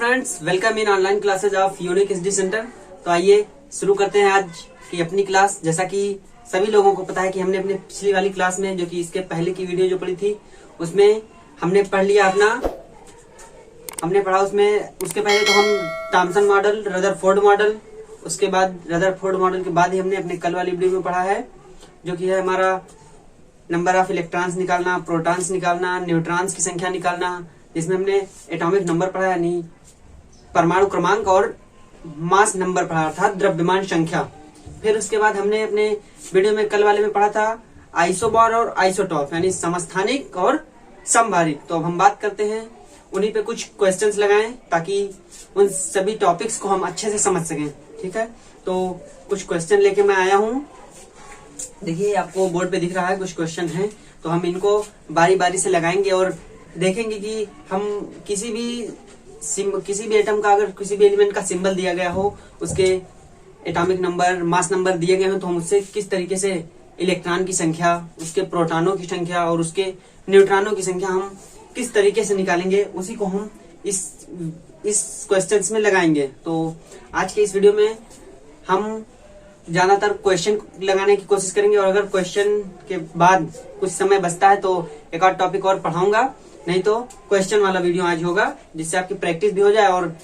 Friends, welcome in online classes of unique study centre. तो आइए शुरू करते हैं आज की अपनी क्लास। जैसा कि सभी लोगों को पता है कि हमने अपने पिछली वाली क्लास में, जो कि इसके पहले की वीडियो जो पड़ी थी, उसमें हमने पढ़ लिया हमने पढ़ा उसमें। उसके पहले तो हम थॉमसन मॉडल, रदरफोर्ड मॉडल, उसके बाद रदरफोर्ड मॉडल के बाद ही हमने अपने कल वाली वीडियो में पढ़ा है, जो कि है हमारा नंबर ऑफ इलेक्ट्रॉन्स निकालना, प्रोटॉन्स निकालना, न्यूट्रॉन्स की संख्या निकालना, जिसमें हमने एटॉमिक नंबर पढ़ा यानी परमाणु क्रमांक और मास नंबर पढ़ा अर्थात द्रव्यमान संख्या। फिर उसके बाद हमने अपने वीडियो में कल वाले में पढ़ा था आइसोबार और आइसोटॉप यानी समस्थानिक और समभारिक। तो अब हम बात करते हैं उन्हीं पे कुछ क्वेश्चंस लगाएं ताकि उन सभी टॉपिक्स को हम अच्छे से समझ सकें। ठीक है, तो कुछ क्वेश्चन लेके मैं आया हूँ। देखिए, आपको बोर्ड पे दिख रहा है कुछ क्वेश्चन हैं, तो हम इनको बारी बारी से लगाएंगे और देखेंगे कि हम किसी भी एटम का, अगर किसी भी एलिमेंट का सिंबल दिया गया हो, उसके एटॉमिक नंबर, मास नंबर दिए गए हो, तो हम उससे किस तरीके से इलेक्ट्रॉन की संख्या, उसके प्रोटॉनों की संख्या और उसके न्यूट्रॉनों की संख्या हम किस तरीके से निकालेंगे, उसी को हम इस क्वेश्चंस में लगाएंगे। तो आज के इस वीडियो में हम ज्यादातर क्वेश्चन लगाने की कोशिश करेंगे और अगर क्वेश्चन के बाद कुछ समय बचता है तो एक और टॉपिक और पढ़ाऊंगा, नहीं तो क्वेश्चन वाला वीडियो आज होगा, जिससे आपकी प्रैक्टिस भी हो जाए। और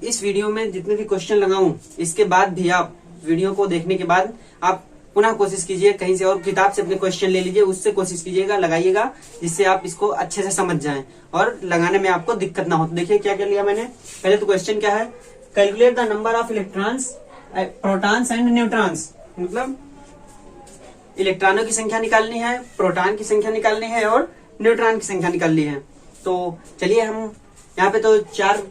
इस वीडियो में जितने भी क्वेश्चन लगाऊं, इसके बाद भी आप वीडियो को देखने के बाद आप पुनः कोशिश कीजिए, कहीं से और किताब से अपने क्वेश्चन ले लीजिए, उससे कोशिश कीजिएगा, लगाइएगा, जिससे आप इसको अच्छे से समझ जाएं और लगाने में आपको दिक्कत ना हो। तो देखिए क्या क्या लिया मैंने। पहले तो क्वेश्चन क्या है, calculate the number of electrons, protons and neutrons, मतलब इलेक्ट्रॉनों की संख्या निकालनी है, प्रोटॉन की संख्या निकालनी है और न्यूट्रॉन की संख्या निकालनी है। तो चलिए, हम यहाँ पे तो चार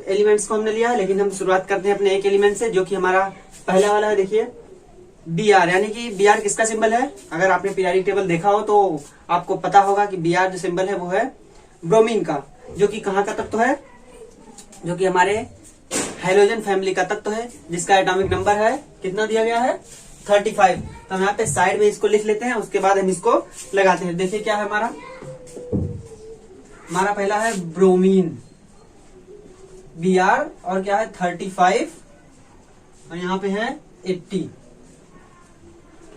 एलिमेंट्स को हमने लिया है, लेकिन हम शुरुआत करते हैं अपने एक एलिमेंट से, जो कि हमारा पहला वाला है। देखिए बी आर, यानी कि बी आर किसका सिंबल है? अगर आपने पीरियोडिक टेबल देखा हो तो आपको पता होगा कि बी आर जो सिंबल है वो है ब्रोमीन का, जो कि कहाँ का तत्व है? जो कि हमारे हाइड्रोजन फैमिली का तत्व है, जिसका एटॉमिक नंबर है कितना दिया गया है? 35। तो हम यहाँ पे साइड में इसको लिख लेते हैं, उसके बाद हम इसको लगाते हैं। देखिए क्या है हमारा पहला है ब्रोमीन, Br, और क्या है 35 और यहाँ पे है 80।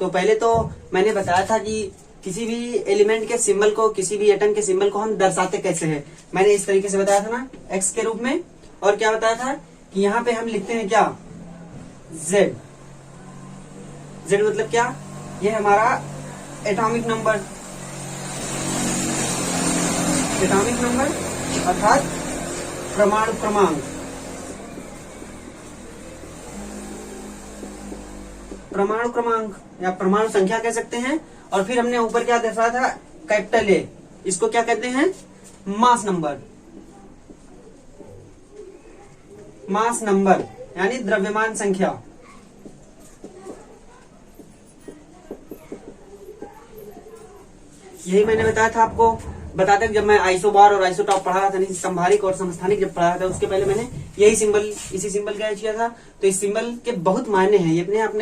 तो पहले तो मैंने बताया था कि किसी भी एलिमेंट के सिंबल को, किसी भी एटम के सिंबल को हम दर्शाते कैसे हैं। मैंने इस तरीके से बताया था ना, एक्स के रूप में। और क्या बताया था कि यहाँ पे हम लिखते हैं क्या? जेड। जेड मतलब क्या? ये हमारा एटॉमिक नंबर अर्थात परमाणु क्रमांक। परमाणु क्रमांक या परमाणु संख्या कह सकते हैं। और फिर हमने ऊपर क्या दर्शाया था? कैपिटल ए, इसको क्या कहते हैं? मास नंबर यानी द्रव्यमान संख्या। यही मैंने बताया था आपको, बताते जब मैं आइसोबार और आइसोटॉप पढ़ा रहा था, नहीं संभारिक और समस्थानिक जब पढ़ा रहा था, उसके पहले मैंने इसी सिंबल का किया था। तो इस सिंबल के बहुत मायने हैं, ये अपने आप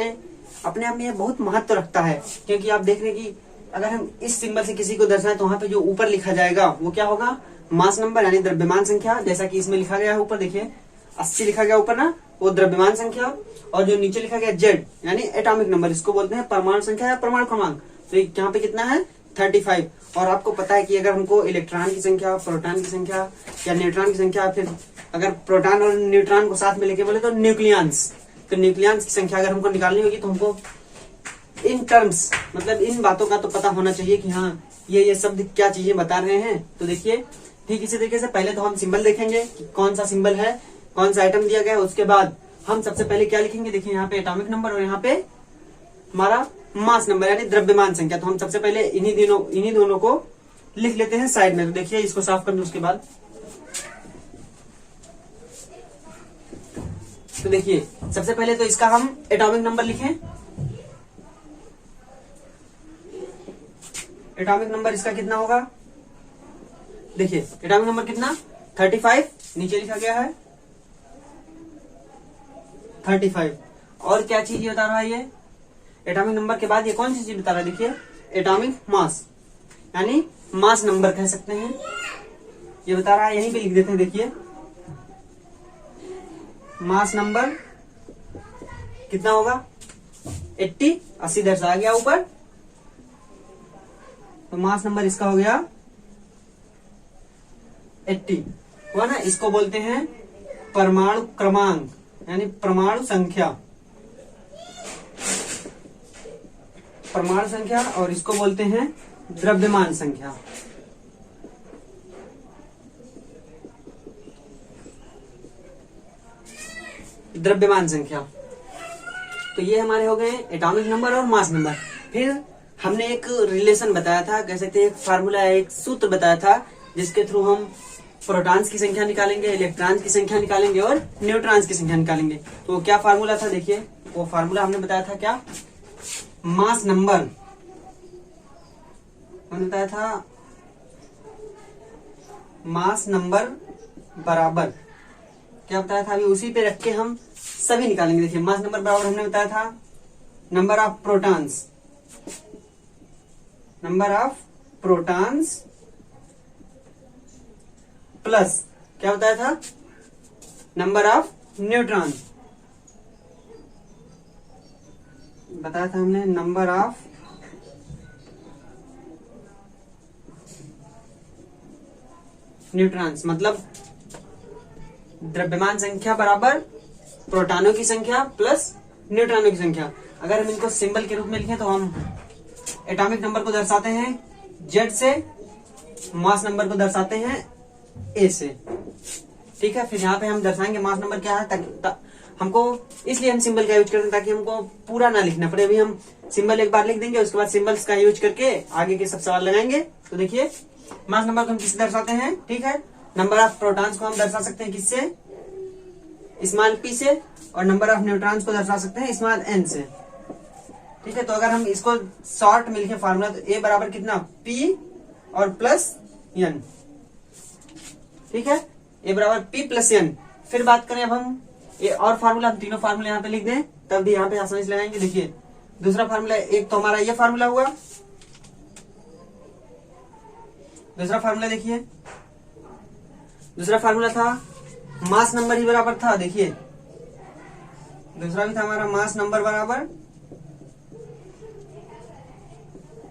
में ये बहुत महत्व रखता है, क्योंकि आप देख रहे हैं कि अगर हम इस सिंबल से किसी को दर्शाएं तो वहां पे जो ऊपर लिखा जाएगा वो क्या होगा? मास नंबर यानी द्रव्यमान संख्या। जैसा कि इसमें लिखा गया है ऊपर, देखिए 80 लिखा गया ऊपर ना, वो द्रव्यमान संख्या। और जो नीचे लिखा गया जेड यानी एटॉमिक नंबर, इसको बोलते हैं परमाणु संख्या या परमाणु क्रमांक। तो यहाँ पे कितना है? 35। और आपको पता है कि अगर हमको इलेक्ट्रॉन की संख्या, प्रोटॉन की संख्या या न्यूट्रॉन की संख्या, फिर अगर प्रोटॉन और न्यूट्रॉन को साथ में लेके बोले तो न्यूक्लियंस, तो न्यूक्लियंस की संख्या अगर हमको निकालनी होगी तो हमको इन टर्म्स, मतलब इन बातों का तो पता होना चाहिए कि हाँ ये शब्द क्या चीजें बता रहे हैं। तो देखिए, ठीक इसी तरीके से पहले तो हम सिंबल देखेंगे कि कौन सा सिंबल है, कौन सा आइटम दिया गया है। उसके बाद हम सबसे पहले क्या लिखेंगे? देखिए यहाँ पे एटॉमिक नंबर और यहाँ पे हमारा मास नंबर यानी द्रव्यमान संख्या। तो हम सबसे पहले इन्हीं दोनों को लिख लेते हैं साइड में। तो देखिए, इसको साफ कर लूं उसके बाद। तो देखिए, सबसे पहले तो इसका हम एटॉमिक नंबर लिखें। एटॉमिक नंबर इसका कितना होगा? देखिए एटॉमिक नंबर कितना? 35, नीचे लिखा गया है 35। और क्या चीज बता रहा है ये? एटॉमिक नंबर के बाद ये कौन सी चीज बता रहा है? देखिए एटॉमिक मास यानी मास नंबर कह सकते हैं। ये बता रहा है, यहीं पे लिख देते हैं। देखिए मास नंबर कितना होगा 80, 80 दर्शा गया ऊपर, तो मास नंबर इसका हो गया 80 हुआ ना। इसको बोलते हैं परमाणु क्रमांक यानी परमाणु संख्या, परमाणु संख्या, और इसको बोलते हैं द्रव्यमान संख्या। द्रव्यमान संख्या। तो ये हमारे हो गए एटॉमिक नंबर और मास नंबर। फिर हमने एक रिलेशन बताया था, कह सकते एक फार्मूला, एक सूत्र बताया था, जिसके थ्रू हम प्रोटॉन्स की संख्या निकालेंगे, इलेक्ट्रॉन्स की संख्या निकालेंगे और न्यूट्रॉन्स की संख्या निकालेंगे। तो क्या फार्मूला था? देखिए वो फार्मूला हमने बताया था क्या, मास नंबर हमने बताया था, मास नंबर बराबर क्या बताया था, अभी उसी पे रख के हम सभी निकालेंगे। देखिए मास नंबर बराबर हमने बताया था number of protons, number of protons plus क्या बताया था, नंबर ऑफ न्यूट्रॉन बताया था हमने, नंबर ऑफ न्यूट्रॉन्स। मतलब द्रव्यमान संख्या बराबर प्रोटॉनों की संख्या प्लस न्यूट्रॉनों की संख्या। अगर हम इनको सिंबल के रूप में लिखें तो हम एटॉमिक नंबर को दर्शाते हैं Z से, मास नंबर को दर्शाते हैं A से। ठीक है, फिर यहाँ पे हम दर्शाएंगे मास नंबर क्या है, ताकि हमको इसलिए हम सिंबल का यूज करते हैं ताकि हमको पूरा ना लिखना पड़े। अभी हम सिंबल एक बार लिख देंगे, उसके बाद सिंबल्स का यूज करके आगे के सब सवाल लगाएंगे। तो देखिए मास नंबर को हम किससे दर्शाते हैं, ठीक है, नंबर ऑफ प्रोटॉन्स को हम दर्शा सकते हैं किससे, स्मॉल p से, और नंबर ऑफ न्यूट्रॉन्स को दर्शा सकते हैं स्मॉल n से। ठीक है, तो अगर हम इसको शॉर्ट में लिखे फार्मूला, तो a बराबर कितना, p और प्लस n। ठीक है, a बराबर p प्लस n। फिर बात करें अब हम ये और फार्मूला, हम तीनों फार्मूला यहाँ पे लिख दें, तब भी यहाँ पे आसानी से लगाएंगे। देखिए दूसरा फार्मूला, एक तो हमारा ये फार्मूला हुआ, दूसरा फार्मूला देखिए, दूसरा फार्मूला था मास नंबर ही बराबर था। देखिए दूसरा भी था हमारा मास नंबर बराबर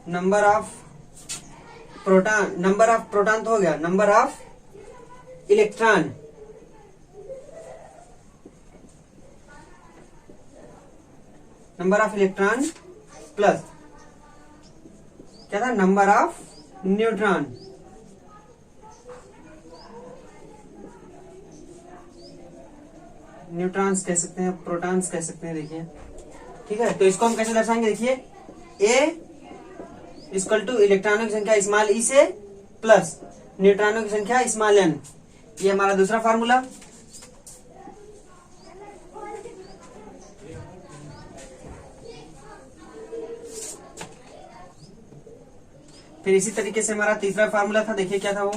number of proton, number of proton तो हो गया, number of electron, number of electron plus क्या था, नंबर ऑफ न्यूट्रॉन। न्यूट्रॉन्स कह सकते हैं, प्रोटॉन्स कह सकते हैं। देखिए ठीक है, तो इसको हम कैसे दर्शाएंगे, देखिए A इक्वल टू इलेक्ट्रॉनों की संख्या स्मॉल ई से प्लस न्यूट्रॉनों की संख्या स्मॉल n। ये हमारा दूसरा फार्मूला। फिर इसी तरीके से हमारा तीसरा फार्मूला था, देखिए क्या था वो,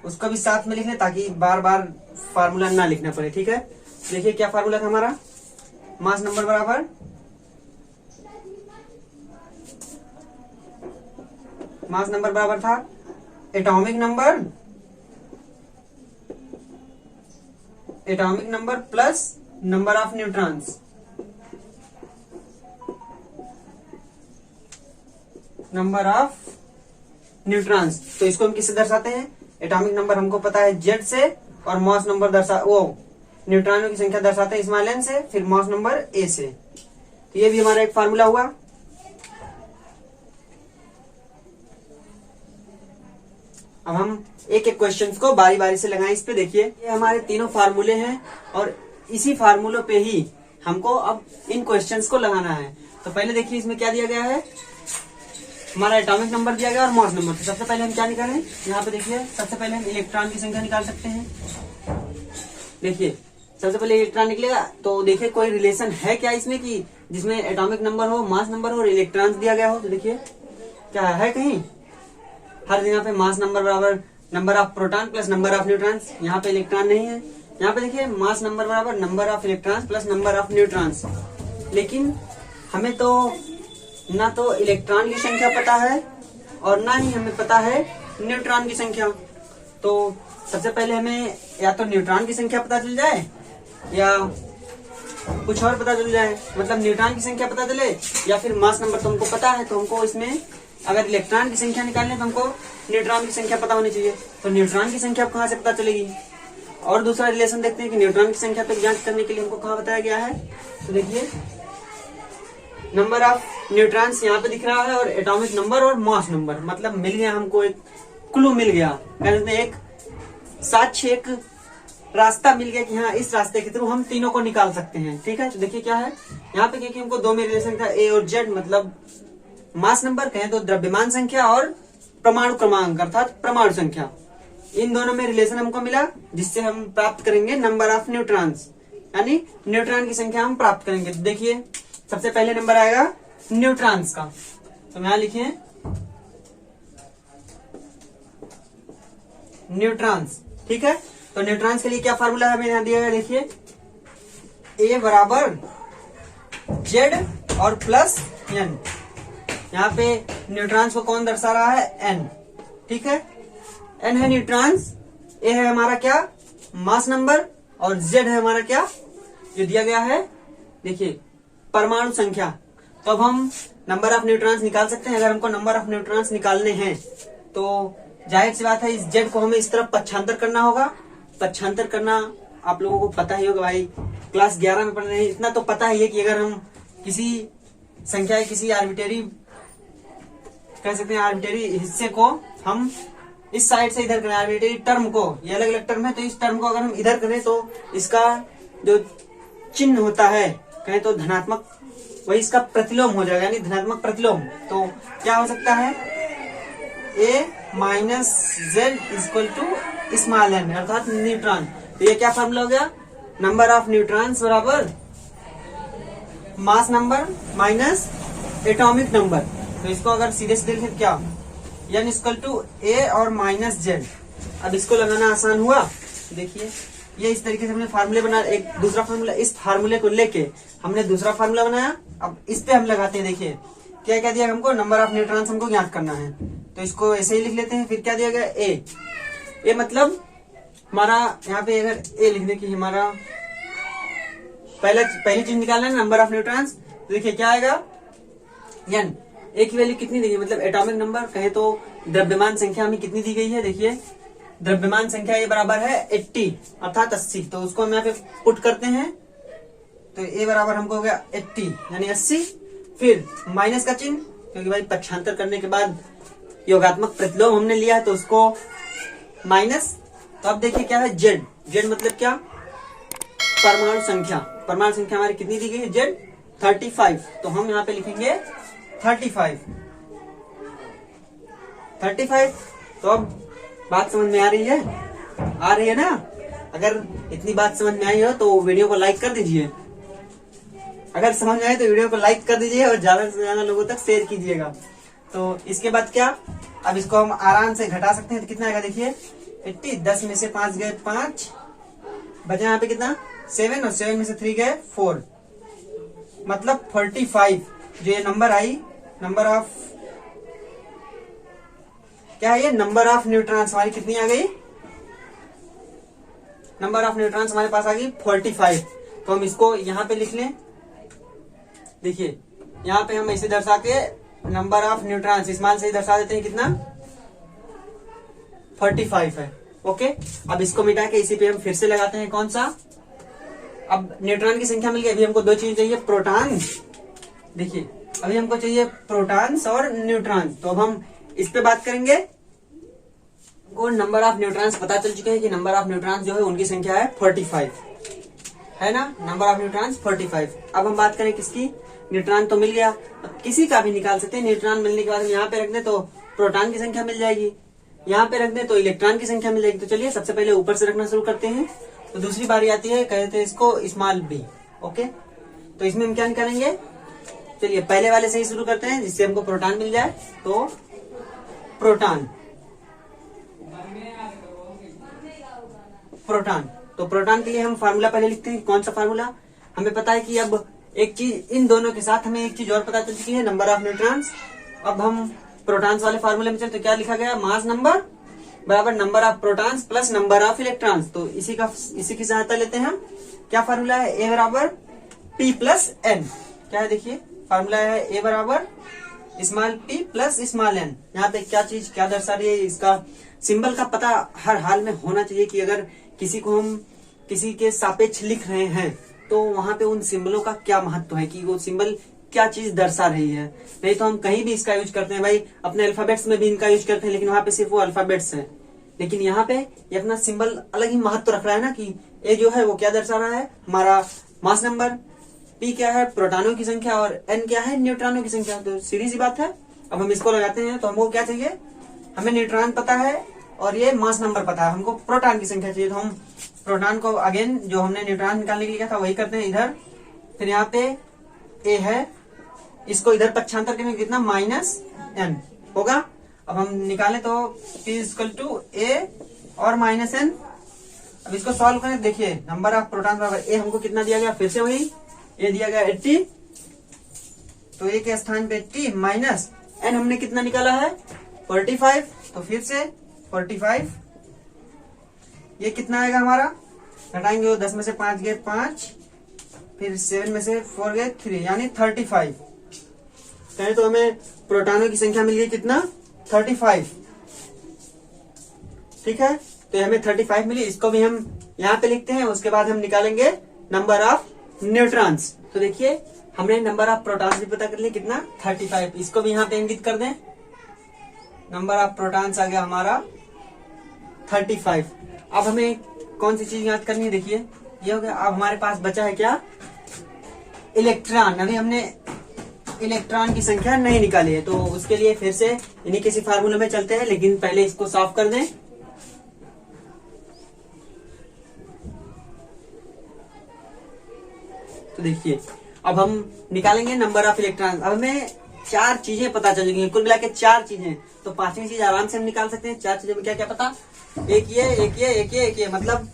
उसको भी साथ में लिख लें ताकि बार बार फार्मूला ना लिखना पड़े। ठीक है, देखिए क्या फार्मूला था हमारा, मास नंबर बराबर मास नंबर बराबर था atomic number, atomic number plus number of neutrons, number of neutrons. तो इसको हम किससे दर्शाते हैं, एटॉमिक नंबर हमको पता है Z से, और मास नंबर न्यूट्रॉनों की संख्या दर्शाते हैं स्मॉल n से, फिर मास नंबर A से। तो ये भी हमारा एक फार्मूला हुआ। अब हम एक एक क्वेश्चन को बारी बारी से लगाएं इस पे। देखिए ये हमारे तीनों फार्मूले हैं और इसी फार्मूलों पे ही हमको अब इन क्वेश्चंस को लगाना है। तो पहले देखिए इसमें क्या दिया गया है, हमारा एटॉमिक नंबर दिया गया और मास नंबर। तो सबसे पहले हम क्या निकालें, यहाँ पे देखिए सबसे पहले हम इलेक्ट्रॉन की संख्या निकाल सकते हैं। देखिए सबसे पहले इलेक्ट्रॉन निकलेगा, तो देखिए कोई रिलेशन है क्या इसमें कि जिसमें एटॉमिक नंबर हो, मास नंबर हो और इलेक्ट्रॉन्स दिया गया हो। तो देखिए क्या है कहीं, हर जगह पे मास नंबर बराबर number of proton plus number of neutrons. यहाँ पे इलेक्ट्रॉन नहीं है, यहाँ पे देखिए मास नंबर बराबर number of electrons plus number of neutrons. लेकिन हमें तो ना तो इलेक्ट्रॉन की संख्या पता है और ना ही हमें पता है न्यूट्रॉन की संख्या। तो सबसे पहले हमें या तो न्यूट्रॉन की संख्या पता चल जाए या कुछ और पता चल जाए, मतलब न्यूट्रॉन की संख्या पता चले या फिर मास नंबर। तो हमको पता है, तो हमको इसमें अगर इलेक्ट्रॉन की संख्या निकालनी है तो हमको न्यूट्रॉन की संख्या पता होनी चाहिए। तो न्यूट्रॉन की संख्या कहाँ से पता चलेगी? और दूसरा रिलेशन देखते हैं कि न्यूट्रॉन की संख्या पे जांच करने के लिए हमको कहाँ बताया गया है। तो देखिए नंबर ऑफ न्यूट्रॉन्स यहाँ पे दिख रहा है और एटॉमिक नंबर और मास नंबर, मतलब मिल गया हमको, एक क्लू मिल गया, कहते हैं एक साक्ष्य, एक रास्ता मिल गया कि हाँ इस रास्ते के थ्रू हम तीनों को निकाल सकते हैं। ठीक है, तो देखिए क्या है यहाँ पे, क्योंकि हमको दो में रिलेशन था ए और जेड, मतलब मास नंबर कहें तो द्रव्यमान संख्या और परमाणु क्रमांक अर्थात परमाणु संख्या, इन दोनों में रिलेशन हमको मिला, जिससे हम प्राप्त करेंगे नंबर ऑफ न्यूट्रॉन्स, यानी न्यूट्रॉन की संख्या हम प्राप्त करेंगे। तो देखिए सबसे पहले नंबर आएगा न्यूट्रॉन्स का, तो यहाँ लिखिए न्यूट्रॉन्स। ठीक है, तो न्यूट्रॉन्स के लिए क्या फार्मूला है हमें यहाँ दिया गया, देखिए ए बराबर जेड और प्लस एन। यहाँ पे न्यूट्रॉन्स को कौन दर्शा रहा है? एन। ठीक है, एन है न्यूट्रॉन्स, ए है हमारा क्या? मास नंबर, और जेड है हमारा क्या जो दिया गया है, देखिए परमाणु संख्या। तो अब हम नंबर ऑफ न्यूट्रॉन्स निकाल सकते हैं। अगर हमको नंबर ऑफ न्यूट्रॉन्स निकालने हैं तो जाहिर सी बात है इस जेड को हमें इस तरफ पक्षांतर करना होगा। पक्षांतर करना आप लोगों को पता ही होगा भाई, क्लास 11 में पढ़ रहे हैं, इतना तो पता ही है कि अगर हम किसी संख्या के किसी आर्बिट्रेरी, कह सकते हैं आर्बिट्रेरी हिस्से को हम इस साइड से इधर करें, आर्बिट्रेरी टर्म को, ये अलग अलग टर्म है, तो इस टर्म को अगर हम इधर करें तो इसका जो चिन्ह होता है कहें तो धनात्मक, वही इसका प्रतिलोम हो जाएगा, यानी धनात्मक प्रतिलोम। तो क्या हो सकता है? A minus Z equal to small N अर्थात न्यूट्रॉन। तो ये क्या फॉर्मूला हो गया? नंबर ऑफ न्यूट्रॉन्स बराबर mass number minus atomic number. तो इसको अगर सीधे सीधे लिखे क्या, एन इक्वल टू ए और माइनस जेड। अब इसको लगाना आसान हुआ, देखिए ये इस तरीके से हमने फार्मूले बना, एक दूसरा फार्मूला, इस फार्मूले को लेके हमने दूसरा फार्मूला बनाया। अब इस पे हम लगाते हैं, देखिए क्या क्या दिया हमको, नंबर ऑफ न्यूट्रॉन्स हमको ज्ञात करना है, तो इसको ऐसे ही लिख लेते हैं। फिर क्या दिया गया? ए। ए मतलब हमारा यहाँ पे अगर ए लिख दे कि हमारा पहली चीज निकालना है नंबर ऑफ न्यूट्रॉन्स, तो देखिए क्या आएगा? एन। ए की वैल्यू कितनी दी गई, मतलब एटॉमिक नंबर कहे तो द्रव्यमान संख्या हमें कितनी दी गई है, देखिए द्रव्यमान संख्या ये बराबर है 80 अर्थात 80। तो उसको हम यहाँ पे पुट करते हैं, तो ए बराबर हमको हो गया 80 यानी 80, फिर माइनस का चिन्ह, क्योंकि भाई पक्षांतर करने के बाद योगात्मक प्रतिलोम हमने लिया है तो उसको माइनस। तो अब देखिए क्या है? जेड। जेड मतलब क्या? परमाणु संख्या। परमाणु संख्या हमारी कितनी दी गई है? जेड 35। तो हम यहाँ पे लिखेंगे 35। तो अब बात समझ में आ रही है? आ रही है ना? अगर इतनी बात समझ में आई हो तो वीडियो को लाइक कर दीजिए। अगर समझ में आए तो वीडियो को लाइक कर दीजिए और ज्यादा से ज्यादा लोगों तक शेयर कीजिएगा। तो इसके बाद क्या, अब इसको हम आराम से घटा सकते हैं। तो कितना आएगा देखिए 80, 10 में से 5 गए 5, बचा यहाँ पे कितना 7, और 7 में से 3 गए 4, मतलब 45। जो ये नंबर आई, नंबर ऑफ क्या है ये, नंबर ऑफ न्यूट्रॉन्स हमारी कितनी आ गई, नंबर ऑफ न्यूट्रॉन्स हमारे पास आ गई 45। तो हम इसको यहाँ पे लिख लें, देखिए यहाँ पे हम ऐसे दर्शा के नंबर ऑफ न्यूट्रॉन्स स्मॉल से ही दर्शा देते हैं, कितना 45 है। ओके, अब इसको मिटा के इसी पे हम फिर से लगाते हैं, कौन सा, अब न्यूट्रॉन की संख्या मिल गई। अभी हमको दो चीज चाहिए, प्रोटॉन, देखिए अभी हमको चाहिए प्रोटॉन्स और न्यूट्रॉन्स। तो अब हम इस पे बात करेंगे। को नंबर ऑफ न्यूट्रॉन्स पता चल चुके हैं कि नंबर ऑफ न्यूट्रॉन्स जो है उनकी संख्या है 45, है ना, नंबर ऑफ न्यूट्रॉन्स 45। अब हम बात करें किसकी, न्यूट्रॉन तो मिल गया, अब किसी का भी निकाल सकते हैं। न्यूट्रॉन मिलने के बाद हम यहाँ पे रख दें तो प्रोटॉन की संख्या मिल जाएगी, यहाँ पे रख दें तो इलेक्ट्रॉन की संख्या मिल जाएगी। तो चलिए सबसे पहले ऊपर से रखना शुरू करते हैं। तो दूसरी बारी आती है, कहते हैं इसको स्मॉल बी। ओके, तो इसमें हम क्या निकालेंगे, चलिए पहले वाले से ही शुरू करते हैं जिससे हमको प्रोटॉन मिल जाए। तो प्रोटॉन, प्रोटॉन, तो प्रोटॉन के लिए हम फार्मूला पहले लिखते हैं। कौन सा फार्मूला, हमें पता है कि अब एक चीज, इन दोनों के साथ हमें एक चीज और पता चल चुकी है, नंबर ऑफ न्यूट्रॉन्स। अब हम प्रोटॉन्स वाले फार्मूले में चलते, तो क्या लिखा गया, मास नंबर बराबर number of protons plus number of electrons. तो इसी की सहायता लेते हैं हम। क्या फार्मूला है? ए बराबर पी प्लस एन। क्या है देखिए फार्मूला है ए बराबर small P plus small N. यहाँ पे क्या चीज क्या दर्शा रही है, इसका सिंबल का पता हर हाल में होना चाहिए कि अगर किसी को हम किसी के सापेक्ष लिख रहे हैं तो वहां पे उन सिंबलों का क्या महत्व है, कि वो सिंबल क्या चीज दर्शा रही है। नहीं तो हम कहीं भी इसका यूज करते हैं भाई, अपने अल्फाबेट्स में भी इनका यूज करते हैं, लेकिन वहां पे सिर्फ वो अल्फाबेट्स है। लेकिन यहाँ पे ये अपना सिंबल अलग ही महत्व रख रहा है ना, कि ए जो है वो क्या दर्शा रहा है, हमारा मास नंबर, पी क्या है प्रोटॉनों की संख्या, और एन क्या है न्यूट्रॉनों की संख्या। तो सीधी सी बात है। अब हम इसको लगाते हैं तो हमको क्या चाहिए, हमें न्यूट्रॉन पता है और ये मास नंबर पता है, हमको प्रोटॉन की संख्या चाहिए। तो हम प्रोटॉन को अगेन जो हमने न्यूट्रॉन निकालने के लिए किया था वही करते हैं इधर। फिर यहाँ पे ए है, इसको इधर पक्षांतर करेंगे कितना, माइनस एन होगा। अब हम निकालें तो पी इक्वल टू ए और माइनस एन। अब इसको सॉल्व करें, देखिए नंबर ऑफ प्रोटॉन बराबर ए हमको कितना दिया गया, फिर से वही ए दिया गया 80, तो ए के स्थान पे 80 माइनस एन हमने कितना निकाला है 45, तो फिर से 45, ये कितना आएगा हमारा, घटाएंगे 10 में से 5 गए 5, फिर 7 में से 4 गए 3, यानी 35। कहें तो हमें प्रोटॉनों की संख्या मिल गई कितना 35। ठीक है, तो हमें 35 मिली, इसको भी हम यहाँ पे लिखते हैं। उसके बाद हम निकालेंगे नंबर ऑफ न्यूट्रॉन्स। तो देखिए हमने नंबर ऑफ प्रोटॉन्स भी पता कर लिया कितना 35, इसको भी यहाँ पे इंगित कर दें। नंबर ऑफ प्रोटॉन्स आ गया हमारा 35। अब हमें कौन सी चीज याद करनी है, देखिए ये हो गया। अब हमारे पास बचा है क्या, इलेक्ट्रॉन। अभी हमने इलेक्ट्रॉन की संख्या नहीं निकाली है, तो उसके लिए फिर से इन्हीं किसी फार्मूले में चलते हैं, लेकिन पहले इसको साफ कर दें। तो देखिए अब हम निकालेंगे नंबर ऑफ इलेक्ट्रॉन। अब हमें 4 चीजें पता चल गई, कुल मिला के 4 चीजें। तो 5वीं चीज आराम से हम निकाल सकते हैं। 4 चीजों में क्या क्या पता, एक ये मतलब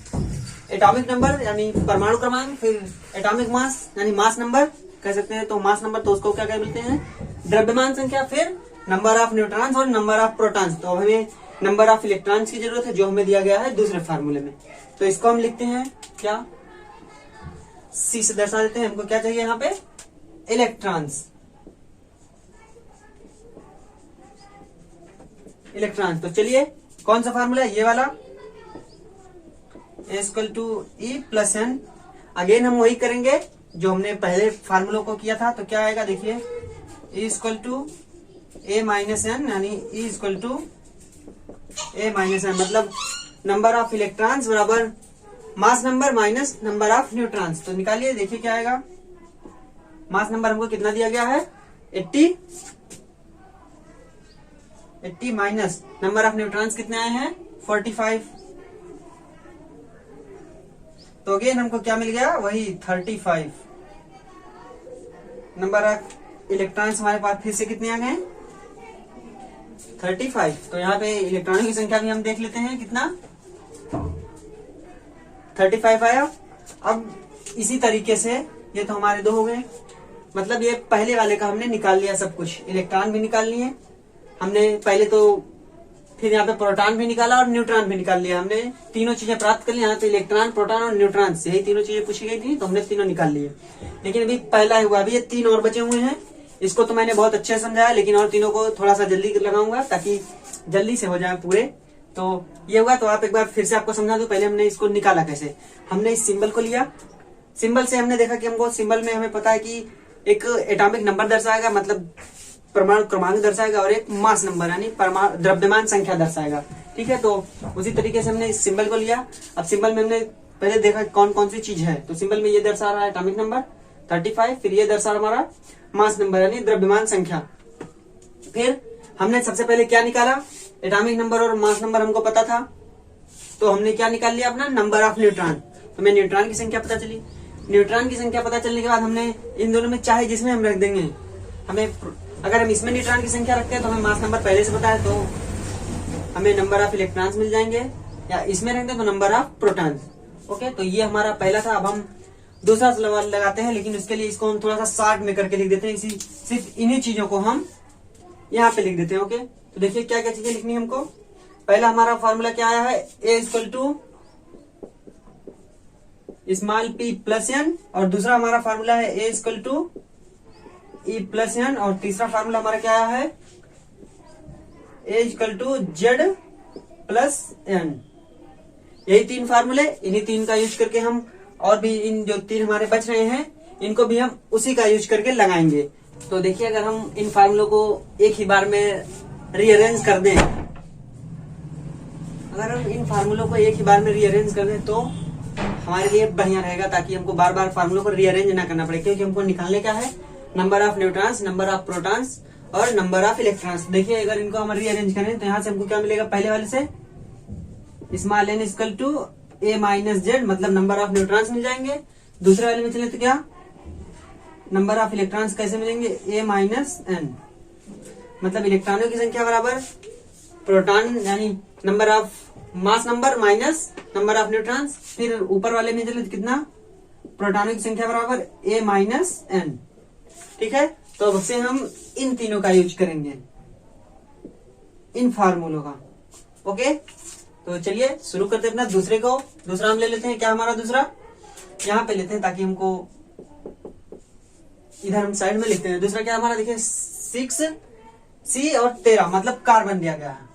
एटॉमिक नंबर यानी परमाणु क्रमांक, फिर एटॉमिक मास यानी मास नंबर कह सकते हैं। तो मास नंबर तो उसको क्या क्या मिलते हैं, द्रव्यमान संख्या, फिर नंबर ऑफ न्यूट्रॉन्स और नंबर ऑफ प्रोटॉन्स। तो अब हमें नंबर ऑफ इलेक्ट्रॉन्स की जरूरत है, जो हमें दिया गया है दूसरे फार्मूले में। तो इसको हम लिखते हैं क्या, सी से दर्शा देते हैं। हमको क्या चाहिए यहाँ पे, इलेक्ट्रॉन्स। तो चलिए कौन सा फार्मूला है, ये वाला, E = E+N। अगेन हम वही करेंगे जो हमने पहले फार्मूलों को किया था। तो क्या आएगा देखिए, E = A-N, यानी E = A-N, मतलब नंबर ऑफ इलेक्ट्रॉन्स बराबर mass number minus number of neutrons. तो निकालिए, देखिए क्या आएगा। मास नंबर हमको कितना दिया गया है 80 माइनस नंबर ऑफ न्यूट्रॉन्स कितने आए हैं 45। तो अगेन हमको क्या मिल गया, वही 35। नंबर ऑफ इलेक्ट्रॉन्स हमारे पास फिर से कितने आ गए 35। तो यहाँ पे इलेक्ट्रॉनों की संख्या भी हम देख लेते हैं, कितना 35 आया। अब इसी तरीके से ये तो हमारे 2 हो गए, मतलब ये पहले वाले का हमने निकाल लिया सब कुछ। इलेक्ट्रॉन भी निकाल लिए हमने पहले, तो फिर यहाँ पे प्रोटॉन भी निकाला और न्यूट्रॉन भी निकाल लिया। हमने तीनों चीजें प्राप्त कर ली। यहाँ पे इलेक्ट्रॉन, प्रोटॉन और न्यूट्रॉन, यही तीनों चीजें पूछी गई थी, तो हमने तीनों निकाल लिए। लेकिन अभी पहला हुआ, अभी ये 3 और बचे हुए हैं। इसको तो मैंने बहुत अच्छे से समझाया, लेकिन और तीनों को थोड़ा सा जल्दी लगाऊंगा ताकि जल्दी से हो जाए पूरे। तो ये हुआ, तो आप एक बार फिर से आपको समझा दूं। पहले हमने इसको निकाला कैसे, हमने इस सिंबल को लिया। सिंबल से हमने देखा कि हमको सिंबल में हमें पता है कि एक एटॉमिक नंबर दर्शाएगा, मतलब परमाणु क्रमांक दर्शाएगा, और एक मास नंबर यानी द्रव्यमान संख्या दर्शाएगा। ठीक है, तो उसी तरीके से हमने इस सिंबल को लिया। अब सिंबल में हमने पहले देखा कौन कौन सी चीज है। तो सिंबल में ये दर्शा रहा है एटॉमिक नंबर 35, फिर ये दर्शा हमारा मास नंबर यानी द्रव्यमान संख्या। फिर हमने सबसे पहले क्या निकाला, एटॉमिक नंबर और मास नंबर हमको पता था, तो हमने क्या निकाल लिया अपना नंबर ऑफ न्यूट्रॉन। तो हमें न्यूट्रॉन की संख्या पता चली। न्यूट्रॉन की संख्या पता चलने के बाद हमने इन दोनों में चाहे जिसमें हम रख देंगे, हमें अगर हम इसमें न्यूट्रॉन की संख्या रखते हैं तो हमें मास नंबर पहले से पता है, तो हमें नंबर ऑफ इलेक्ट्रॉन्स मिल जाएंगे, या इसमें रखते हैं तो नंबर ऑफ प्रोटॉन्स। ओके, तो ये हमारा पहला था। अब हम दूसरा सवाल लगाते हैं, लेकिन उसके लिए इसको हम थोड़ा सा शॉर्ट में करके लिख देते हैं। सिर्फ इन्हीं चीजों को हम यहाँ पे लिख देते हैं। ओके, तो देखिए क्या क्या चीजें लिखनी है हमको। पहला हमारा फॉर्मूला क्या आया है, A equal to small P plus N, और दूसरा हमारा फॉर्मूला है A equal to E plus N, और तीसरा फॉर्मूला हमारा क्या आया है, A equal to Z plus N. यही तीन फार्मूले, इन्हीं तीन का यूज करके हम और भी इन जो तीन हमारे बच रहे हैं इनको भी हम उसी का यूज करके लगाएंगे। तो देखिए अगर हम इन फार्मूलों को एक ही बार में रीअरेंज कर दें, अगर हम इन फार्मूलों को एक ही बार में रीअरेंज कर दें तो हमारे लिए बढ़िया रहेगा, ताकि हमको बार बार फार्मूलों को रीअरेंज ना करना पड़े, क्योंकि हमको निकालने क्या है, number of neutrons, number of protons और नंबर ऑफ इलेक्ट्रॉन्स। देखिए अगर इनको हम रीअरेंज करें तो यहाँ से हमको क्या मिलेगा, पहले वाले से small N equal to A minus Z, मतलब नंबर ऑफ न्यूट्रॉन्स मिल जाएंगे। दूसरे वाले में चले तो क्या, नंबर ऑफ इलेक्ट्रॉन्स कैसे मिलेंगे, ए माइनस एन, मतलब इलेक्ट्रॉनों की संख्या बराबर प्रोटॉन यानी number of mass number minus number of neutrons. फिर ऊपर वाले में चले तो कितना, प्रोटॉनों की संख्या बराबर ए माइनस एन। ठीक है, तो अब से हम इन तीनों का यूज करेंगे, इन फार्मूलों का। ओके, तो चलिए शुरू करते हैं अपना दूसरे को। दूसरा हम ले लेते हैं, क्या हमारा दूसरा यहाँ पे लेते हैं ताकि हमको इधर हम साइड में लिखते हैं। दूसरा क्या हमारा, देखिए 6C और 13 मतलब कार्बन दिया गया है,